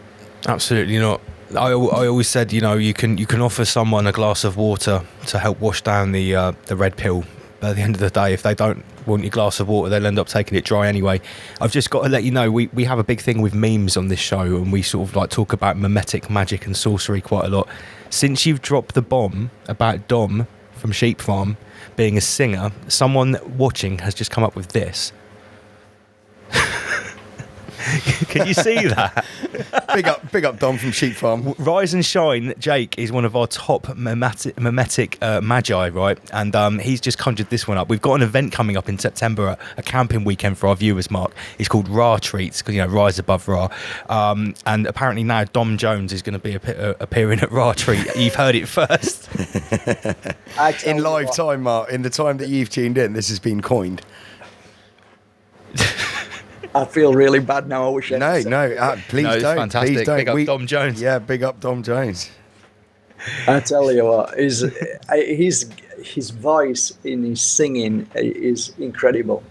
absolutely not. I always said, you know, you can offer someone a glass of water to help wash down the red pill. But at the end of the day, if they don't want your glass of water, they'll end up taking it dry anyway. I've just got to let you know, we have a big thing with memes on this show, and we sort of like talk about mimetic magic and sorcery quite a lot. Since you've dropped the bomb about Dom from Sheep Farm being a singer, someone watching has just come up with this. Can you see that? Big up Dom from Sheep Farm. Rise and Shine Jake is one of our top mimetic magi, right? And he's just conjured this one up. We've got an event coming up in September, a camping weekend for our viewers, Mark. It's called Ra Treats, because, you know, Rise Above Ra. And apparently now Dom Jones is going to be appearing at Ra Treat. You've heard it first. In live time, Mark. In the time that you've tuned in, this has been coined. I feel really bad now. I wish I please it's don't. Fantastic. Please don't. Big up Dom Jones. Yeah, big up Dom Jones. I tell you what, his voice in his singing is incredible.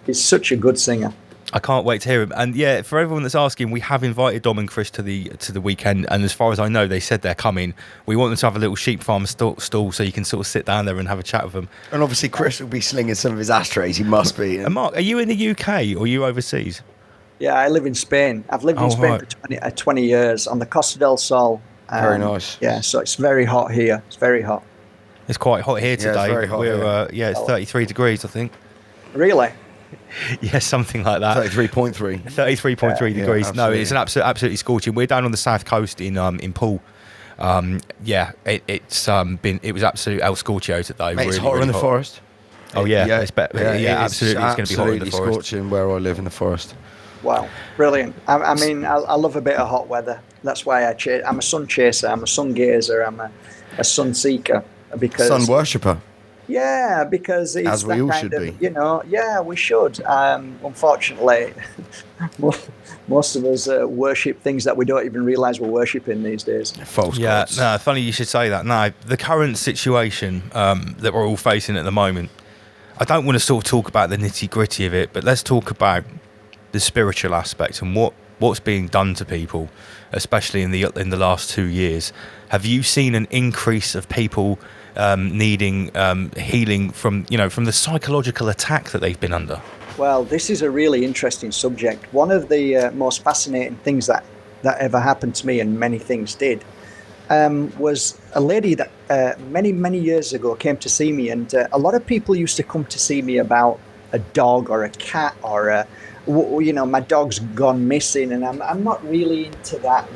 He's such a good singer. I can't wait to hear him. And yeah, for everyone that's asking, we have invited Dom and Chris to the weekend. And as far as I know, they said they're coming. We want them to have a little sheep farm stall so you can sort of sit down there and have a chat with them. And obviously, Chris will be slinging some of his ashtrays. He must be. And Mark, are you in the UK or are you overseas? Yeah, I live in Spain. I've lived in Spain for 20 years on the Costa del Sol. Very nice. Yeah, so it's very hot here. It's very hot. It's quite hot here today. It's very hot. It's 33 degrees, I think. Really? Yeah, something like that. 33.3. 33.3 degrees. No, it's an absolutely scorching. We're down on the south coast in Poole. It was absolute El Scorchio today. Mate, it's hotter in the forest. Oh yeah, it's better. Yeah, absolutely. It's going to be hotter in the forest. Scorching where I live in the forest. Wow, brilliant. I mean, I love a bit of hot weather. That's why I'm a sun chaser. I'm a sun gazer. I'm a sun seeker. Because sun worshipper. Yeah, because it's as we all should be. You know, yeah, we should. Unfortunately, most of us worship things that we don't even realise we're worshipping these days. False gods. No, funny you should say that. No, the current situation that we're all facing at the moment, I don't want to sort of talk about the nitty-gritty of it, but let's talk about the spiritual aspect and what's being done to people, especially in the last 2 years. Have you seen an increase of people needing healing from the psychological attack that they've been under? Well, this is a really interesting subject. One of the most fascinating things that ever happened to me, and many things did, was a lady that many years ago came to see me, and a lot of people used to come to see me about a dog or a cat or my dog's gone missing, and I'm not really into that,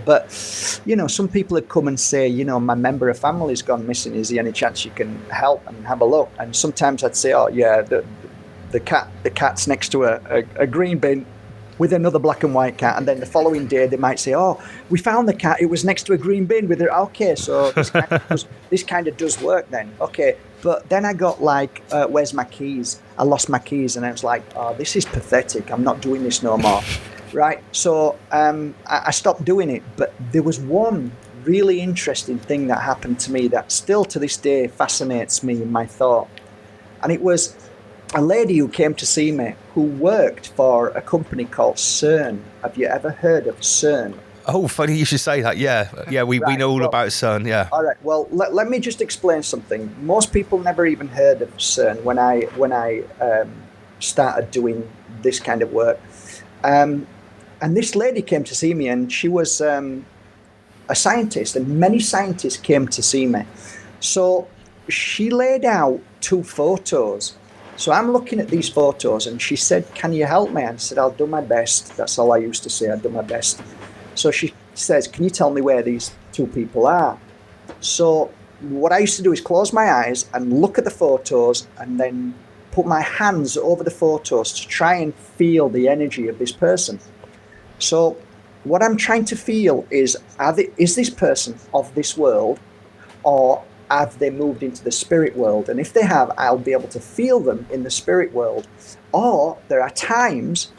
but some people would come and say, my member of family's gone missing, is there any chance you can help and have a look? And sometimes I'd say, oh yeah, the cat's next to a green bin with another black and white cat, and then the following day they might say, oh, we found the cat, it was next to a green bin with it. Okay, so this kind of does work then. Okay, but then I got like, where's my keys? I lost my keys, and I was like, oh, this is pathetic. I'm not doing this no more. Right, so I stopped doing it, but there was one really interesting thing that happened to me that still to this day fascinates me in my thought, and it was a lady who came to see me who worked for a company called CERN. Have you ever heard of CERN? Oh, funny you should say that. Yeah, we know all about CERN, yeah. All right, well, let me just explain something. Most people never even heard of CERN when I started doing this kind of work. And this lady came to see me, and she was a scientist, and many scientists came to see me. So she laid out 2 photos. So I'm looking at these photos, and she said, can you help me? And I said, I'll do my best. That's all I used to say, I'll do my best. So she says, can you tell me where these 2 people are? So what I used to do is close my eyes and look at the photos, and then put my hands over the photos to try and feel the energy of this person. So what I'm trying to feel is this person of this world, or have they moved into the spirit world? And if they have, I'll be able to feel them in the spirit world. Or there are times,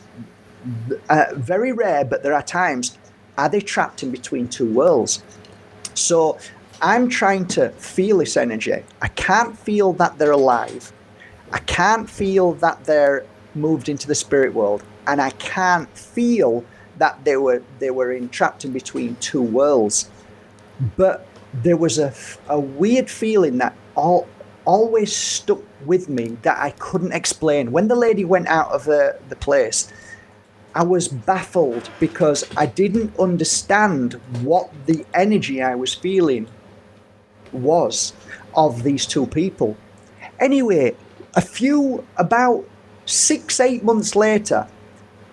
very rare, but there are times, are they trapped in between 2 worlds? So I'm trying to feel this energy. I can't feel that they're alive. I can't feel that they're moved into the spirit world. And I can't feel that they were trapped in between 2 worlds. But there was a weird feeling that always stuck with me that I couldn't explain. When the lady went out of the place, I was baffled because I didn't understand what the energy I was feeling was of these 2 people. Anyway, about 6-8 months later,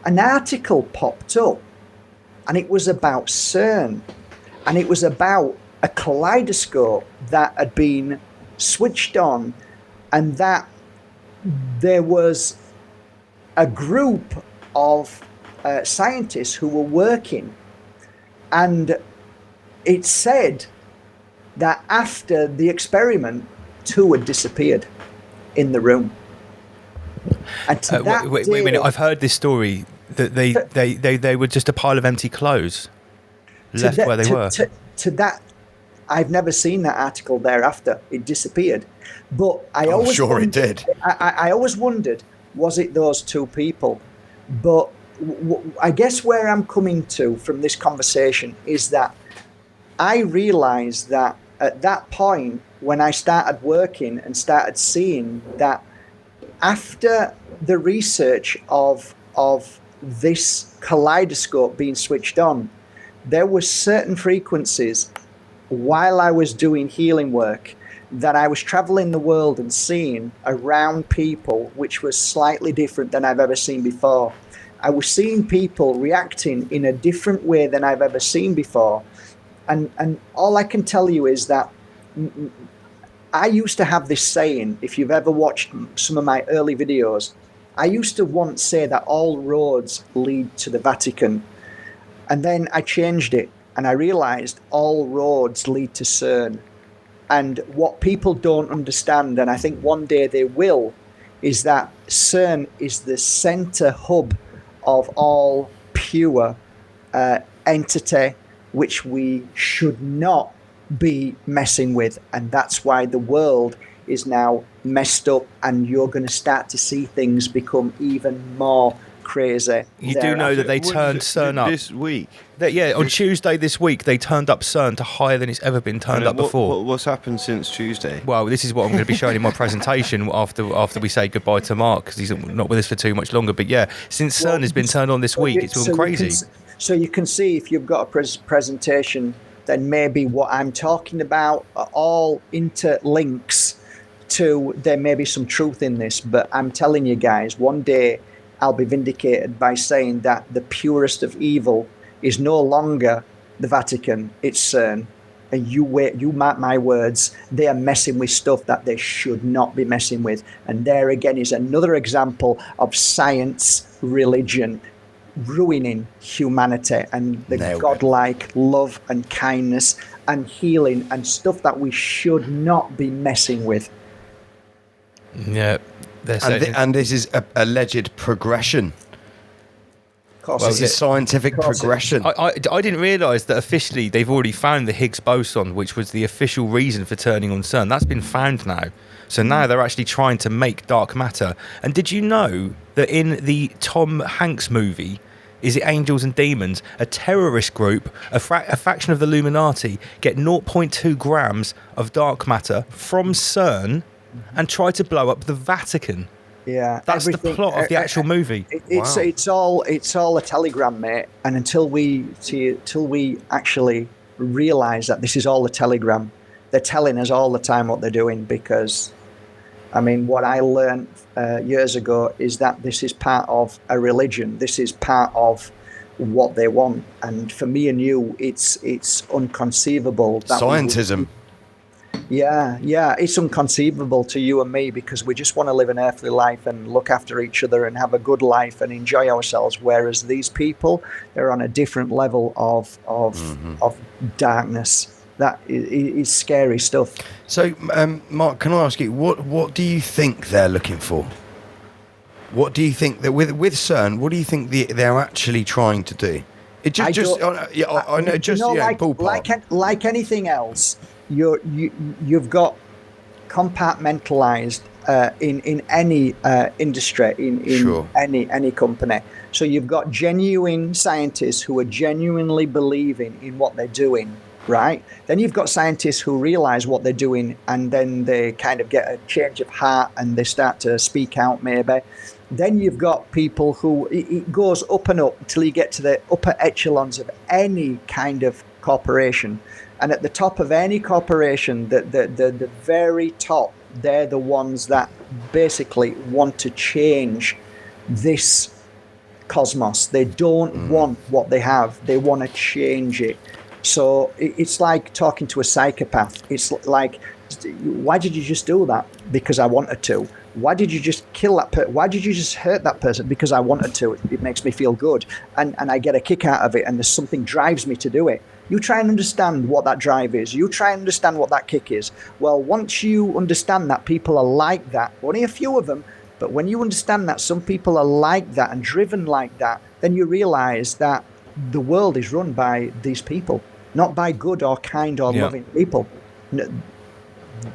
an article popped up, and it was about CERN, and it was about a kaleidoscope that had been switched on, and that there was a group of scientists who were working, and it said that after the experiment, 2 had disappeared in the room. And wait a minute, I've heard this story that they were just a pile of empty clothes left where they were. To that, I've never seen that article thereafter. It disappeared. But I always it did. I always wondered, was it those 2 people? But I guess where I'm coming to from this conversation is that I realized that at that point, when I started working and started seeing that after the research of this kaleidoscope being switched on, there were certain frequencies while I was doing healing work that I was traveling the world and seeing around people which was slightly different than I've ever seen before. I was seeing people reacting in a different way than I've ever seen before. And all I can tell you is that I used to have this saying, if you've ever watched some of my early videos, I used to once say that all roads lead to the Vatican. And then I changed it and I realized all roads lead to CERN. And what people don't understand, and I think one day they will, is that CERN is the center hub of all pure entity, which we should not be messing with. And that's why the world is now messed up, and you're going to start to see things become even more crazy. You do know that they turned CERN up this week. On Tuesday this week, they turned up CERN to higher than it's ever been turned up before. What's happened since Tuesday? Well, this is what I'm going to be showing in my presentation after we say goodbye to Mark, because he's not with us for too much longer. But yeah, since CERN has been turned on this week, it's gone crazy. So you can see, if you've got a presentation, then maybe what I'm talking about are all interlinks to, there may be some truth in this. But I'm telling you guys, one day I'll be vindicated by saying that the purest of evil is no longer the Vatican, it's CERN. And you mark my words, they are messing with stuff that they should not be messing with. And there again is another example of science, religion, ruining humanity and the godlike love and kindness and healing and stuff that we should not be messing with. Yeah. And this is alleged progression. This is scientific progression. I didn't realise that officially they've already found the Higgs boson, which was the official reason for turning on CERN. That's been found now. So now they're actually trying to make dark matter. And did you know that in the Tom Hanks movie, is it Angels and Demons, a terrorist group, a faction of the Illuminati, get 0.2 grams of dark matter from CERN and try to blow up the Vatican? Yeah, that's the plot of the actual movie. It's all a telegram, mate. And until we actually realise that this is all a telegram, they're telling us all the time what they're doing. Because, I mean, what I learned years ago is that this is part of a religion. This is part of what they want. And for me and you, it's unconceivable. That Scientism. Yeah, it's inconceivable to you and me, because we just want to live an earthly life and look after each other and have a good life and enjoy ourselves. Whereas these people, they're on a different level of darkness. That is scary stuff. So, Mark, can I ask you, what do you think they're looking for? What do you think that with CERN? What do you think they're actually trying to do? Ballpark. Like anything else. You've got compartmentalized in any industry, in any company. So you've got genuine scientists who are genuinely believing in what they're doing, right? Then you've got scientists who realize what they're doing, and then they kind of get a change of heart and they start to speak out maybe. Then you've got people who, it goes up and up until you get to the upper echelons of any kind of corporation. And at the top of any corporation, the very top, they're the ones that basically want to change this cosmos. They don't want what they have. They want to change it. So it's like talking to a psychopath. It's like, why did you just do that? Because I wanted to. Why did you just kill that person? Why did you just hurt that person? Because I wanted to. It makes me feel good. And I get a kick out of it, and there's something drives me to do it. You try and understand what that drive is. You try and understand what that kick is. Well, once you understand that people are like that, only a few of them, but when you understand that some people are like that and driven like that, then you realize that the world is run by these people, not by good or kind or loving people.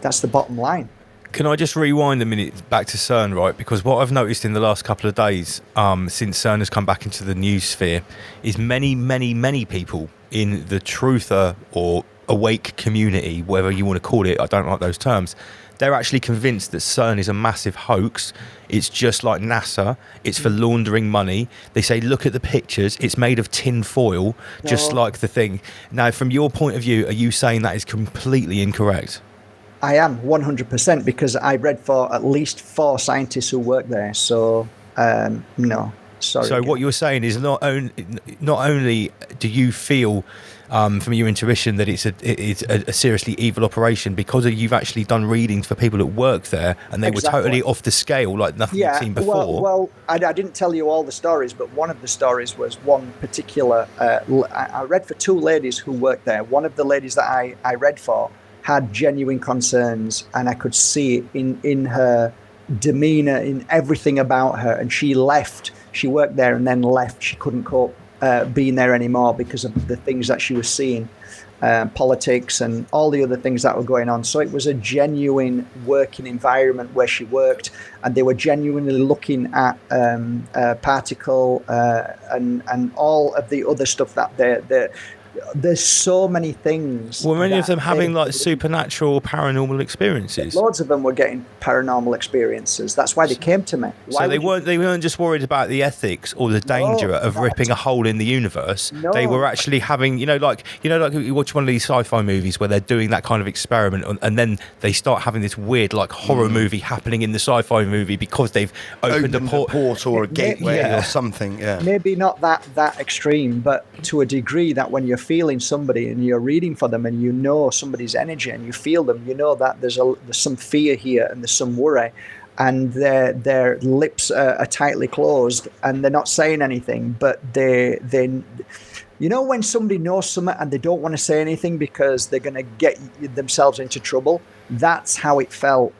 That's the bottom line. Can I just rewind a minute back to CERN, right? Because what I've noticed in the last couple of days, since CERN has come back into the news sphere, is many people in the truther or awake community, whatever you want to call it, I don't like those terms, they're actually convinced that CERN is a massive hoax. It's just like NASA. It's for laundering money. They say, look at the pictures. It's made of tin foil, just like the thing. Now, from your point of view, are you saying that is completely incorrect? I am 100%, because I read for at least 4 scientists who work there. So, no, sorry. So what you're saying is not only do you feel from your intuition that it's a seriously evil operation, because you've actually done readings for people that work there and they were totally off the scale, like nothing you'd seen before. Well, I didn't tell you all the stories, but one of the stories was one particular. I read for 2 ladies who worked there. One of the ladies that I read for had genuine concerns, and I could see it in her demeanor, in everything about her. And she left. She worked there and then left. She couldn't cope being there anymore because of the things that she was seeing, politics and all the other things that were going on. So it was a genuine working environment where she worked, and they were genuinely looking at particle and all of the other stuff that there's so many things. Were many of them having like supernatural, paranormal experiences? Loads of them were getting paranormal experiences. That's why they came to me. So they weren't just worried about the ethics or the danger of ripping a hole in the universe. No. They were actually having, like you watch one of these sci-fi movies where they're doing that kind of experiment, and then they start having this weird like horror movie happening in the sci-fi movie because they've opened a portal or a gateway or something. Yeah. Maybe not that extreme, but to a degree that when you're feeling somebody and you're reading for them and you know somebody's energy and you feel them, you know that there's some fear here and there's some worry, and their lips are tightly closed and they're not saying anything, but they when somebody knows something and they don't want to say anything because they're going to get themselves into trouble. That's how it felt.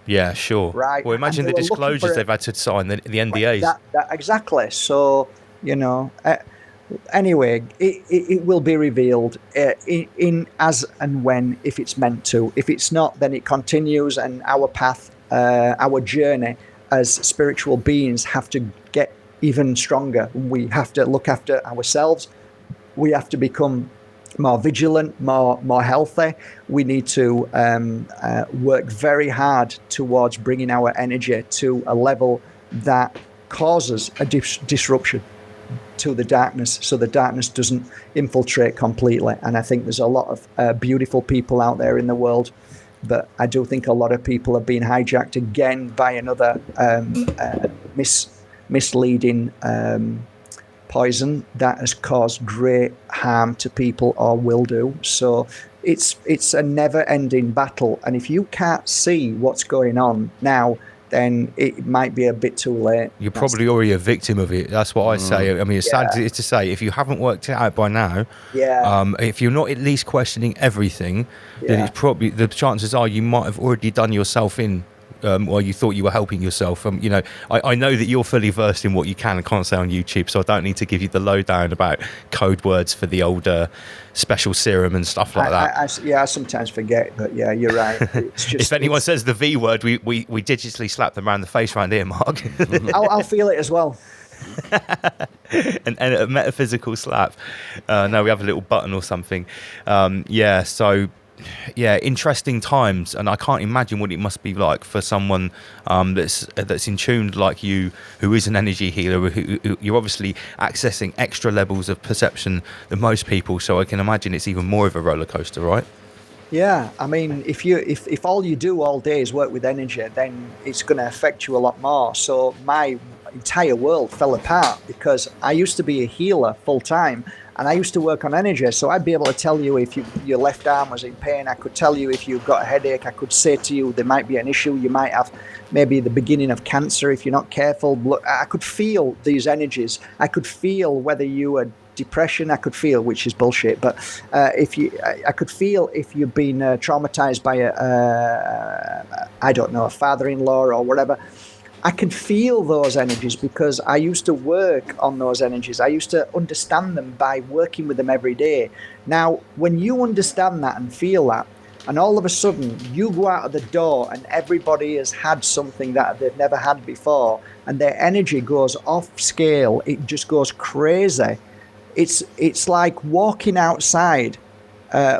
Yeah, sure. Right. Well, imagine the disclosures they've had to sign, the NDAs. That exactly. So, anyway, it will be revealed in as and when, if it's meant to. If it's not, then it continues, and our path, our journey as spiritual beings have to get even stronger. We have to look after ourselves. We have to become more vigilant, more healthy. We need to work very hard towards bringing our energy to a level that causes a disruption to the darkness, so the darkness doesn't infiltrate completely. And I think there's a lot of beautiful people out there in the world, but I do think a lot of people are being hijacked again by another misleading poison that has caused great harm to people or will do. So it's a never-ending battle, and if you can't see what's going on now, then it might be a bit too late. You're probably already a victim of it. That's what I say. I mean, it's sad to say, if you haven't worked it out by now, if you're not at least questioning everything, then it's probably, the chances are you might have already done yourself in, or you thought you were helping yourself. I know that you're fully versed in what you can and can't say on YouTube, so I don't need to give you the lowdown about code words for the older special serum and stuff like that. I sometimes forget, but yeah, you're right. It's just, if anyone says the V word, we digitally slap them around the face around here, Mark. I'll feel it as well. and a metaphysical slap. No, we have a little button or something. So interesting times, and I can't imagine what it must be like for someone that's in tune like you, who is an energy healer, who you're obviously accessing extra levels of perception than most people, so I can imagine it's even more of a roller coaster, right? Yeah, I mean, if all you do all day is work with energy, then it's going to affect you a lot more. So my entire world fell apart because I used to be a healer full time, and I used to work on energy. So I'd be able to tell you if your left arm was in pain. I could tell you if you've got a headache. I could say to you there might be an issue. You might have maybe the beginning of cancer if you're not careful. I could feel these energies. I could feel whether you were depression. I could feel, which is bullshit, but I could feel if you've been traumatized by a father-in-law or whatever. I can feel those energies because I used to work on those energies. I used to understand them by working with them every day. Now, when you understand that and feel that, And all of a sudden, you go out of the door and everybody has had something that they've never had before, and their energy goes off scale. It just goes crazy. It's like walking outside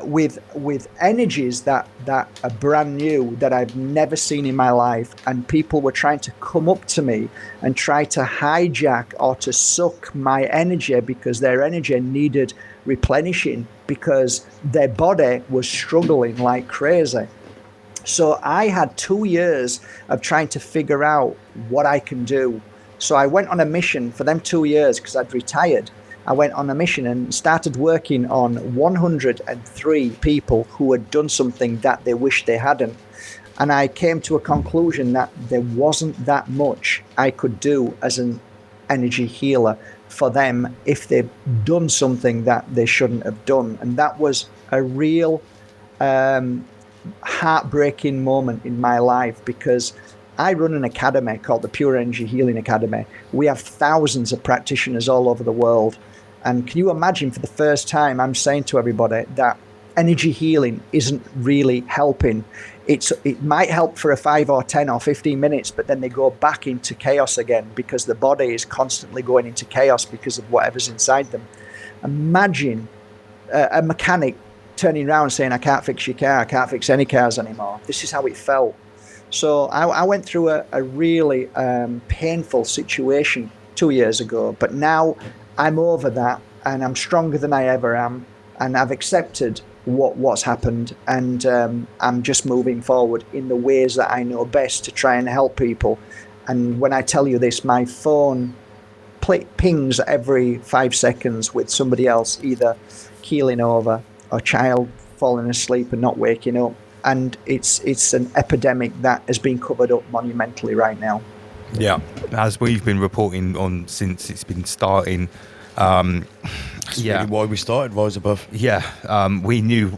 with energies that are brand new, that I've never seen in my life, and people were trying to come up to me and try to hijack or to suck my energy because their energy needed replenishing because their body was struggling like crazy. So I had 2 years of trying to figure out what I can do. So I went on a mission for them 2 years because I'd retired. I went on a mission and started working on 103 people who had done something that they wished they hadn't. And I came to a conclusion that there wasn't that much I could do as an energy healer for them if they'd done something that they shouldn't have done. And that was a real heartbreaking moment in my life, because I run an academy called the Pure Energy Healing Academy. We have thousands of practitioners all over the world. And can you imagine, for the first time, I'm saying to everybody that energy healing isn't really helping. It might help for a 5 or 10 or 15 minutes, but then they go back into chaos again because the body is constantly going into chaos because of whatever's inside them. Imagine a mechanic turning around saying, I can't fix your car, I can't fix any cars anymore. This is how it felt. So I went through a really painful situation 2 years ago, but now I'm over that and I'm stronger than I ever am, and I've accepted what's happened, and I'm just moving forward in the ways that I know best to try and help people. And when I tell you this, my phone pings every 5 seconds with somebody else either keeling over or child falling asleep and not waking up. And it's an epidemic that has been covered up monumentally right now. Yeah, as we've been reporting on since it's been starting. That's really why we started Rise Above. Yeah, we knew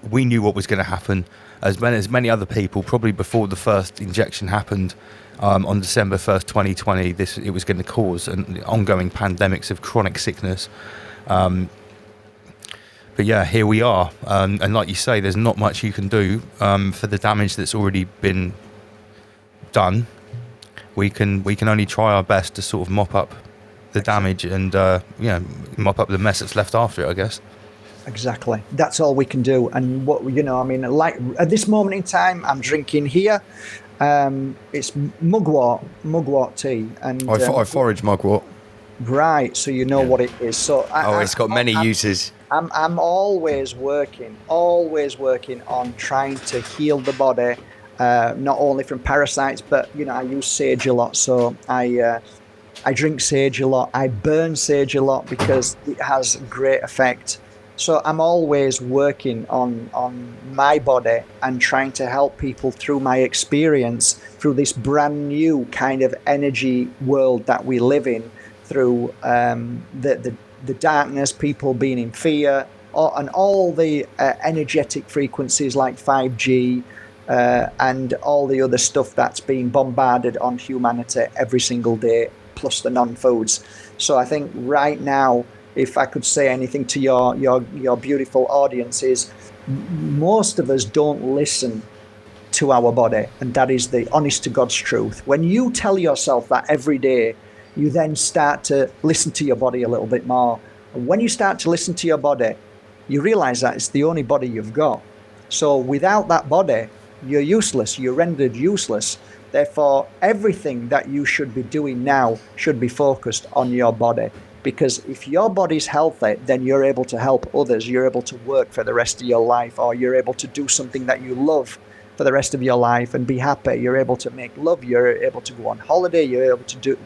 what was going to happen. As many other people, probably before the first injection happened on December 1st, 2020, it was going to cause an ongoing pandemics of chronic sickness. But yeah, here we are, and like you say, there's not much you can do for the damage that's already been done. We can only try our best to sort of mop up the damage and mop up the mess that's left after it, I guess. Exactly, that's all we can do. And what like at this moment in time, I'm drinking here. It's mugwort tea, and I forage mugwort. Right, so you know what it is. So it's got many uses. I'm always working on trying to heal the body, not only from parasites, but I use sage a lot. So I drink sage a lot. I burn sage a lot because it has great effect. So I'm always working on my body and trying to help people through my experience, through this brand new kind of energy world that we live in, through the darkness, people being in fear, and all the energetic frequencies like 5G and all the other stuff that's being bombarded on humanity every single day, plus the non-foods. So I think right now, if I could say anything to your beautiful audience, is most of us don't listen to our body, and that is the honest to God's truth. When you tell yourself that every day, you then start to listen to your body a little bit more. And when you start to listen to your body, you realize that it's the only body you've got. So without that body, you're useless, you're rendered useless. Therefore, everything that you should be doing now should be focused on your body. Because if your body's healthy, then you're able to help others, you're able to work for the rest of your life, or you're able to do something that you love for the rest of your life and be happy. You're able to make love, you're able to go on holiday, you're able to do,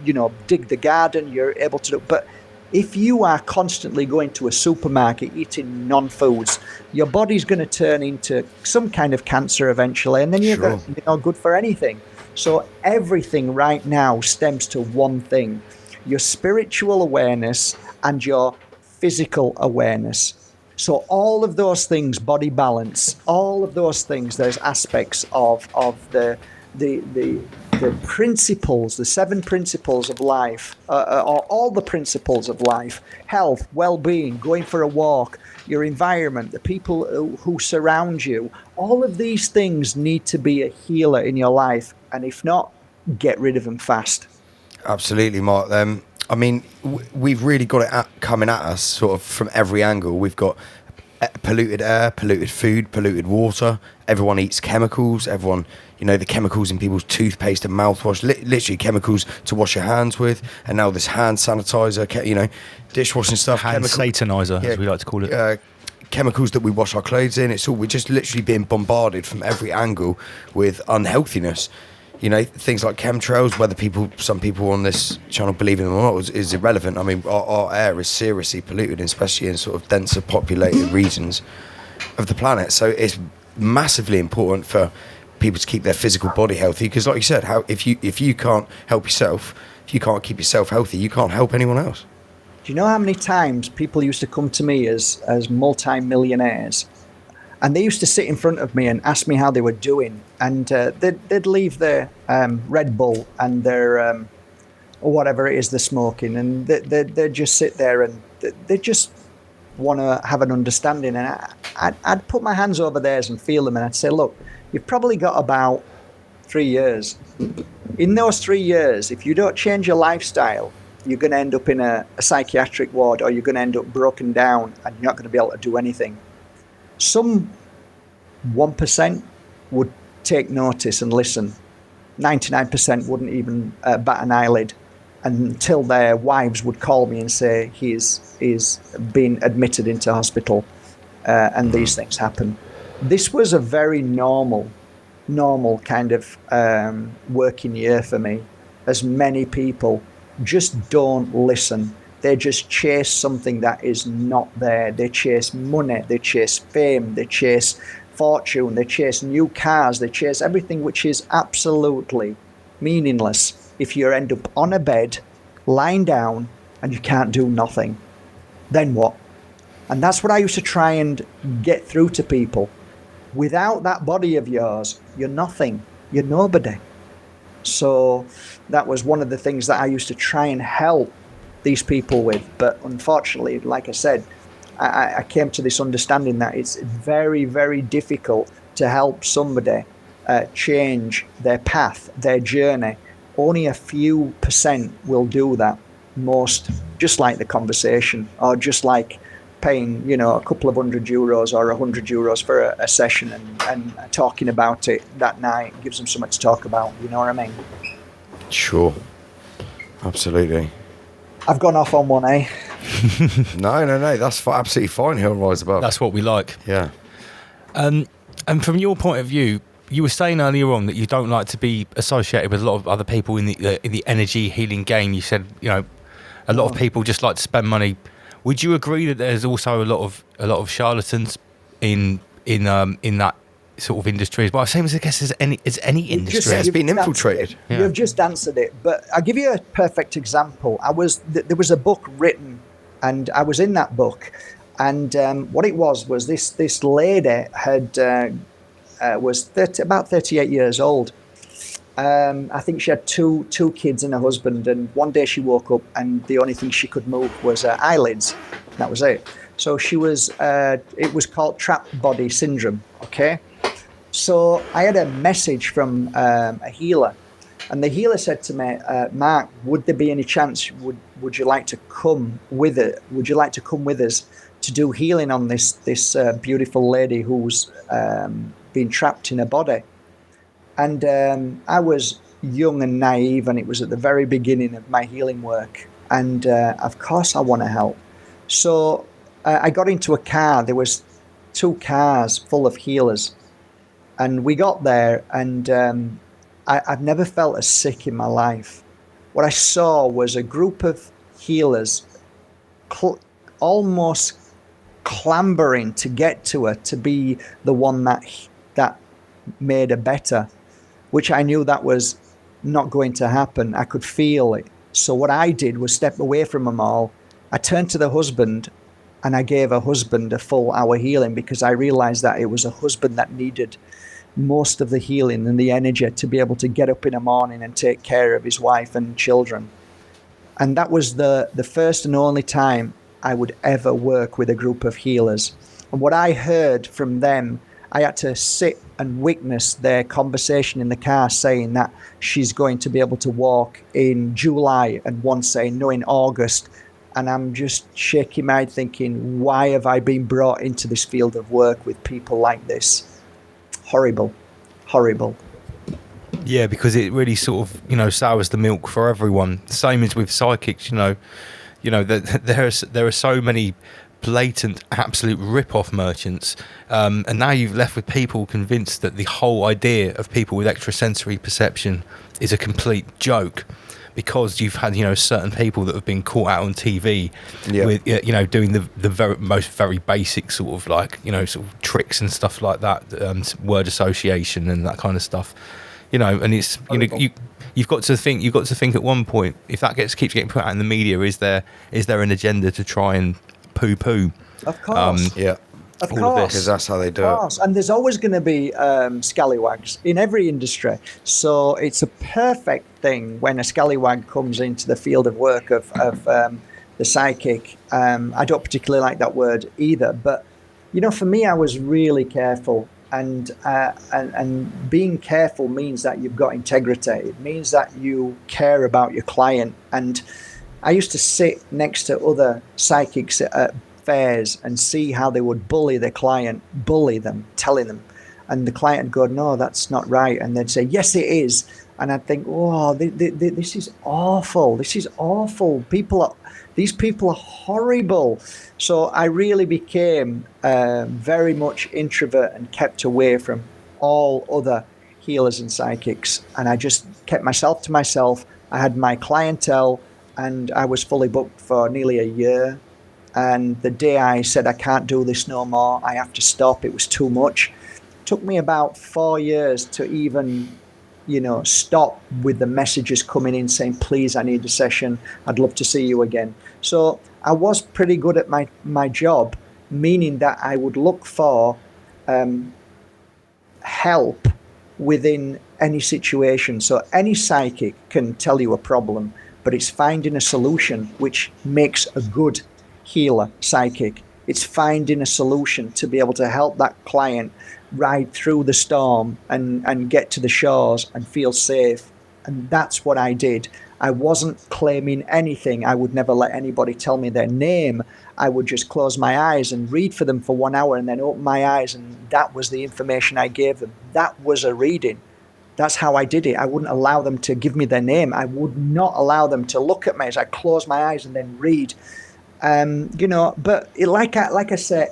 dig the garden, you're able to do. But if you are constantly going to a supermarket eating non-foods, your body's going to turn into some kind of cancer eventually, and then you're not good for anything. So everything right now stems to one thing: your spiritual awareness and your physical awareness. So all of those things, body balance, all of those things, there's aspects of the the principles, the 7 principles of life, or all the principles of life, health, well-being, going for a walk, your environment, the people who surround you, all of these things need to be a healer in your life. And if not, get rid of them fast. Absolutely, Mark. I mean, we've really got it coming at us sort of from every angle. We've got polluted air, polluted food, polluted water. Everyone eats chemicals. Everyone, the chemicals in people's toothpaste and mouthwash, literally chemicals to wash your hands with. And now this hand sanitizer, dishwashing stuff. Hand satanizer, as we like to call it. Chemicals that we wash our clothes in. We're just literally being bombarded from every angle with unhealthiness. Things like chemtrails, whether some people on this channel believe in them or not, is irrelevant. I mean, our air is seriously polluted, especially in sort of denser populated regions of the planet. So it's massively important for people to keep their physical body healthy, because like you said, if you can't help yourself, if you can't keep yourself healthy, you can't help anyone else. Do you know how many times people used to come to me as multi-millionaires, and they used to sit in front of me and ask me how they were doing, and they'd leave their Red Bull and their or whatever it is they're smoking, and they'd just sit there and they just want to have an understanding. And I'd put my hands over theirs and feel them, and I'd say, look, you've probably got about 3 years. In those 3 years, if you don't change your lifestyle, you're going to end up in a psychiatric ward, or you're going to end up broken down and you're not going to be able to do anything. Some 1% would take notice and listen. 99% wouldn't even bat an eyelid, until their wives would call me and say he's been admitted into hospital, and these things happen. This was a very normal kind of working year for me, as many people just don't listen. They just chase something that is not there. They chase money, they chase fame, they chase fortune, they chase new cars, they chase everything which is absolutely meaningless if you end up on a bed, lying down, and you can't do nothing. Then what? And that's what I used to try and get through to people. Without that body of yours, you're nothing. You're nobody. So that was one of the things that I used to try and help these people with. But unfortunately, like I said, I came to this understanding that it's very, very difficult to help somebody change their path, their journey. Only a few % will do that. Most, just like the conversation, or just like paying, a couple of €100 or €100 for a session and talking about it that night gives them something to talk about. You know what I mean? Sure. Absolutely. I've gone off on one, eh? No. That's absolutely fine. He'll rise above. That's what we like. Yeah. And from your point of view, you were saying earlier on that you don't like to be associated with a lot of other people in the energy healing game. You said, a lot of people just like to spend money. Would you agree that there's also a lot of charlatans in that sort of industry as well? Same as I guess as any industry. It's been infiltrated. Yeah. You've just answered it. But I'll give you a perfect example. There was a book written, and I was in that book, and what it was this lady was about 38 years old. I think she had two kids and a husband, and one day she woke up and the only thing she could move was her eyelids. That was it. So she was, it was called trapped body syndrome, okay? So I had a message from a healer, and the healer said to me, Mark, would there be any chance, would you like to come with it? Would you like to come with us to do healing on this beautiful lady who's been trapped in her body? And I was young and naive, and it was at the very beginning of my healing work. And of course I want to help. So I got into a car. There was 2 cars full of healers. And we got there, and I've never felt as sick in my life. What I saw was a group of healers almost clambering to get to her, to be the one that made her better, which I knew that was not going to happen. I could feel it. So what I did was step away from them all. I turned to the husband, and I gave her husband a full hour healing, because I realized that it was a husband that needed most of the healing and the energy to be able to get up in the morning and take care of his wife and children. And that was the first and only time I would ever work with a group of healers. And what I heard from them, I had to sit and witness their conversation in the car saying that she's going to be able to walk in July, and one saying no in August. And I'm just shaking my head thinking, why have I been brought into this field of work with people like this? Horrible. Yeah, because it really sort of, sours the milk for everyone. Same as with psychics, there are so many blatant, absolute rip-off merchants, and now you've left with people convinced that the whole idea of people with extrasensory perception is a complete joke, because you've had certain people that have been caught out on TV with doing the very basic sort of sort of tricks and stuff like that, word association and that kind of stuff, and it's you've got to think at one point, if that keeps getting put out in the media, is there an agenda to try and poo-poo? Of course. Of course, because that's how they do it. And there's always going to be scallywags in every industry. So it's a perfect thing when a scallywag comes into the field of work of the psychic. I don't particularly like that word either, but for me, I was really careful. And being careful means that you've got integrity. It means that you care about your client. And I used to sit next to other psychics at fairs and see how they would bully their client, bully them, telling them. And the client would go, no, that's not right. And they'd say, yes, it is. And I'd think, oh, this is awful. This is awful. These people are horrible. So I really became very much introvert and kept away from all other healers and psychics. And I just kept myself to myself. I had my clientele, and I was fully booked for nearly a year. And the day I said, I can't do this no more, I have to stop, it was too much. It took me about 4 years to even, stop with the messages coming in saying, please, I need a session. I'd love to see you again. So I was pretty good at my job, meaning that I would look for help within any situation. So any psychic can tell you a problem, but it's finding a solution which makes a good healer psychic. It's finding a solution to be able to help that client ride through the storm and get to the shores and feel safe. And that's what I did. I wasn't claiming anything. I would never let anybody tell me their name. I would just close my eyes and read for them for 1 hour and then open my eyes, and that was the information I gave them. That was a reading. That's how I did it. I wouldn't allow them to give me their name. I would not allow them to look at me as I close my eyes and then read. But like I say,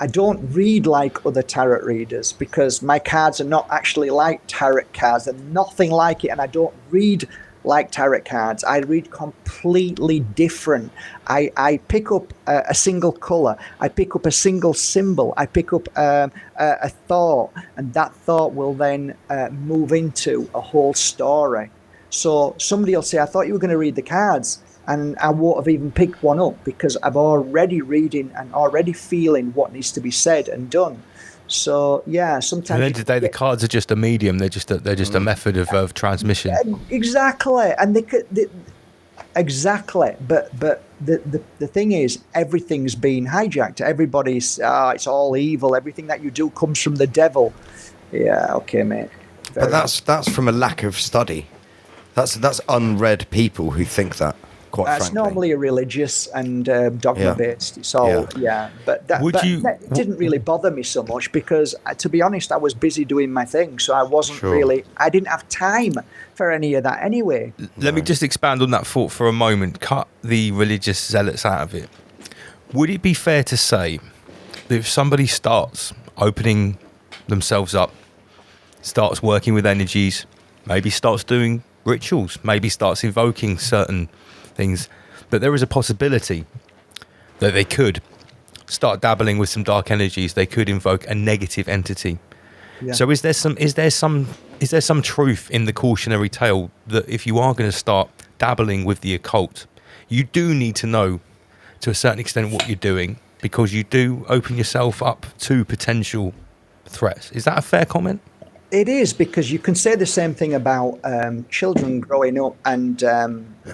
I don't read like other tarot readers, because my cards are not actually like tarot cards. They're nothing like it, and I don't read like tarot cards. I read completely different. I pick up a single color. I pick up a single symbol. I pick up a thought, and that thought will then move into a whole story. So somebody will say, I thought you were going to read the cards. And I won't have even picked one up, because I'm already reading and already feeling what needs to be said and done. So yeah, sometimes. At the end of the day, the cards are just a medium. They're just a method of transmission. Exactly, and exactly. But the thing is, everything's been hijacked. Everybody's it's all evil. Everything that you do comes from the devil. Yeah, okay, mate. But that's from a lack of study. That's unread people who think that. It's normally a religious and dogma-based. It's all, But that didn't really bother me so much, because, to be honest, I was busy doing my thing, so I wasn't really. I didn't have time for any of that anyway. Let me just expand on that thought for a moment. Cut the religious zealots out of it. Would it be fair to say that if somebody starts opening themselves up, starts working with energies, maybe starts doing rituals, maybe starts invoking certain things, that there is a possibility that they could start dabbling with some dark energies, they could invoke a negative entity? So is there some truth in the cautionary tale that if you are going to start dabbling with the occult, you do need to know to a certain extent what you're doing, because you do open yourself up to potential threats. Is that a fair comment? It is, because you can say the same thing about children growing up, and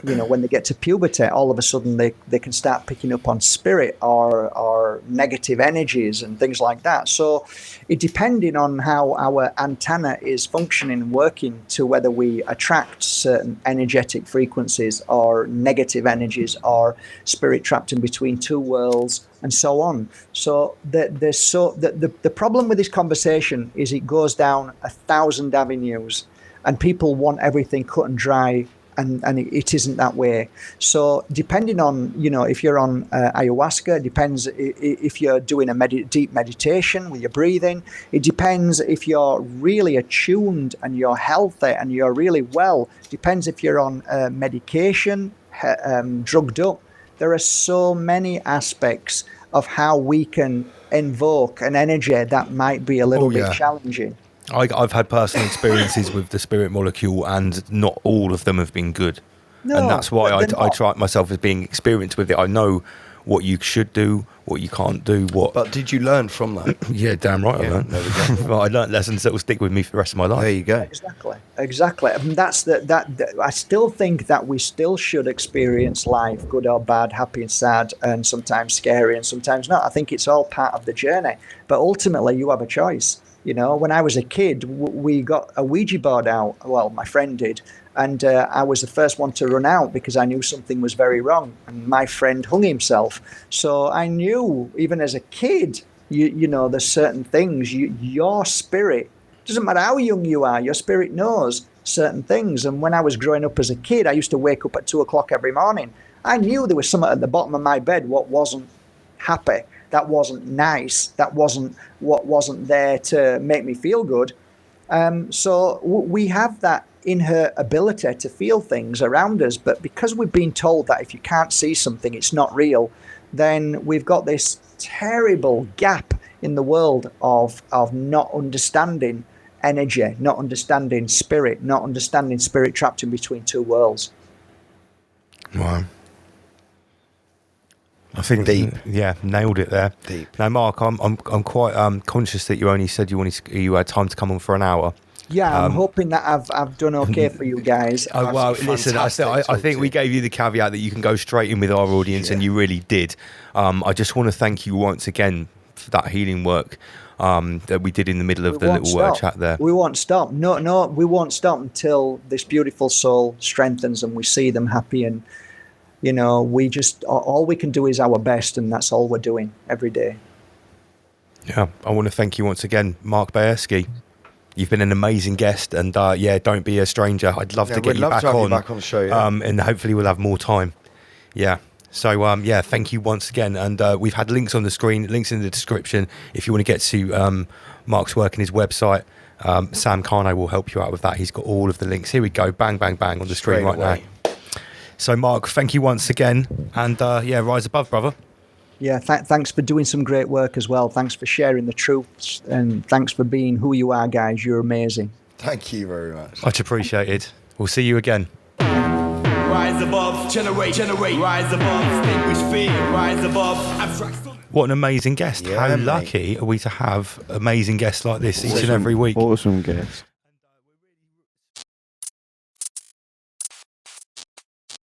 when they get to puberty, all of a sudden they can start picking up on spirit or negative energies and things like that. So it depending on how our antenna is functioning and working to whether we attract certain energetic frequencies or negative energies or spirit trapped in between two worlds and so on. So the problem with this conversation is it goes down 1,000 avenues, and people want everything cut and dry, and it isn't that way. So depending on, if you're on ayahuasca, it depends if you're doing a deep meditation with your breathing. It depends if you're really attuned and you're healthy and you're really well. Depends if you're on medication, drugged up. There are so many aspects of how we can invoke an energy that might be a little bit challenging. I've had personal experiences with the spirit molecule, and not all of them have been good. No, and that's why I try myself as being experienced with it. I know what you should do, what you can't do. But did you learn from that? Yeah, damn right I learned. There we go. I learned lessons that will stick with me for the rest of my life. There you go. Exactly. I mean, I still think that we still should experience life, good or bad, happy and sad, and sometimes scary and sometimes not. I think it's all part of the journey. But ultimately, you have a choice. When I was a kid, we got a Ouija board out. Well, my friend did. And I was the first one to run out because I knew something was very wrong. And my friend hung himself. So I knew, even as a kid, there's certain things. Your spirit, doesn't matter how young you are, your spirit knows certain things. And when I was growing up as a kid, I used to wake up at 2:00 every morning. I knew there was something at the bottom of my bed what wasn't happy. That wasn't nice. That wasn't what wasn't there to make me feel good. So we have that inherent ability to feel things around us. But because we've been told that if you can't see something, it's not real, then we've got this terrible gap in the world of not understanding energy, not understanding spirit, not understanding spirit trapped in between two worlds. Wow. I think deep. Yeah, nailed it there. Deep. Now, Mark, I'm quite conscious that you only said you had time to come on for an hour. Yeah, I'm hoping that I've done okay for you guys. Oh, well, listen, I think we gave you the caveat that you can go straight in with our audience, and you really did. I just want to thank you once again for that healing work that we did in the middle of the little chat there. We won't stop. No, we won't stop until this beautiful soul strengthens and we see them happy. And we just, all we can do is our best, and that's all we're doing every day. Yeah, I want to thank you once again, Mark Bajerski. You've been an amazing guest, and don't be a stranger. I'd love to get you back on the show, yeah. And hopefully we'll have more time. Yeah. So thank you once again. And we've had links on the screen, links in the description. If you want to get to Mark's work and his website, Sam Carno will help you out with that. He's got all of the links. Here we go, bang, bang, bang on the screen right now. So, Mark, thank you once again, and rise above, brother. Yeah, thanks for doing some great work as well. Thanks for sharing the truths, and thanks for being who you are, guys. You're amazing. Thank you very much. Much appreciated. We'll see you again. Rise above, generate, rise above, distinguish fear, rise above, abstract. What an amazing guest. Yeah, How lucky are we to have amazing guests like this each and every week. Awesome guest.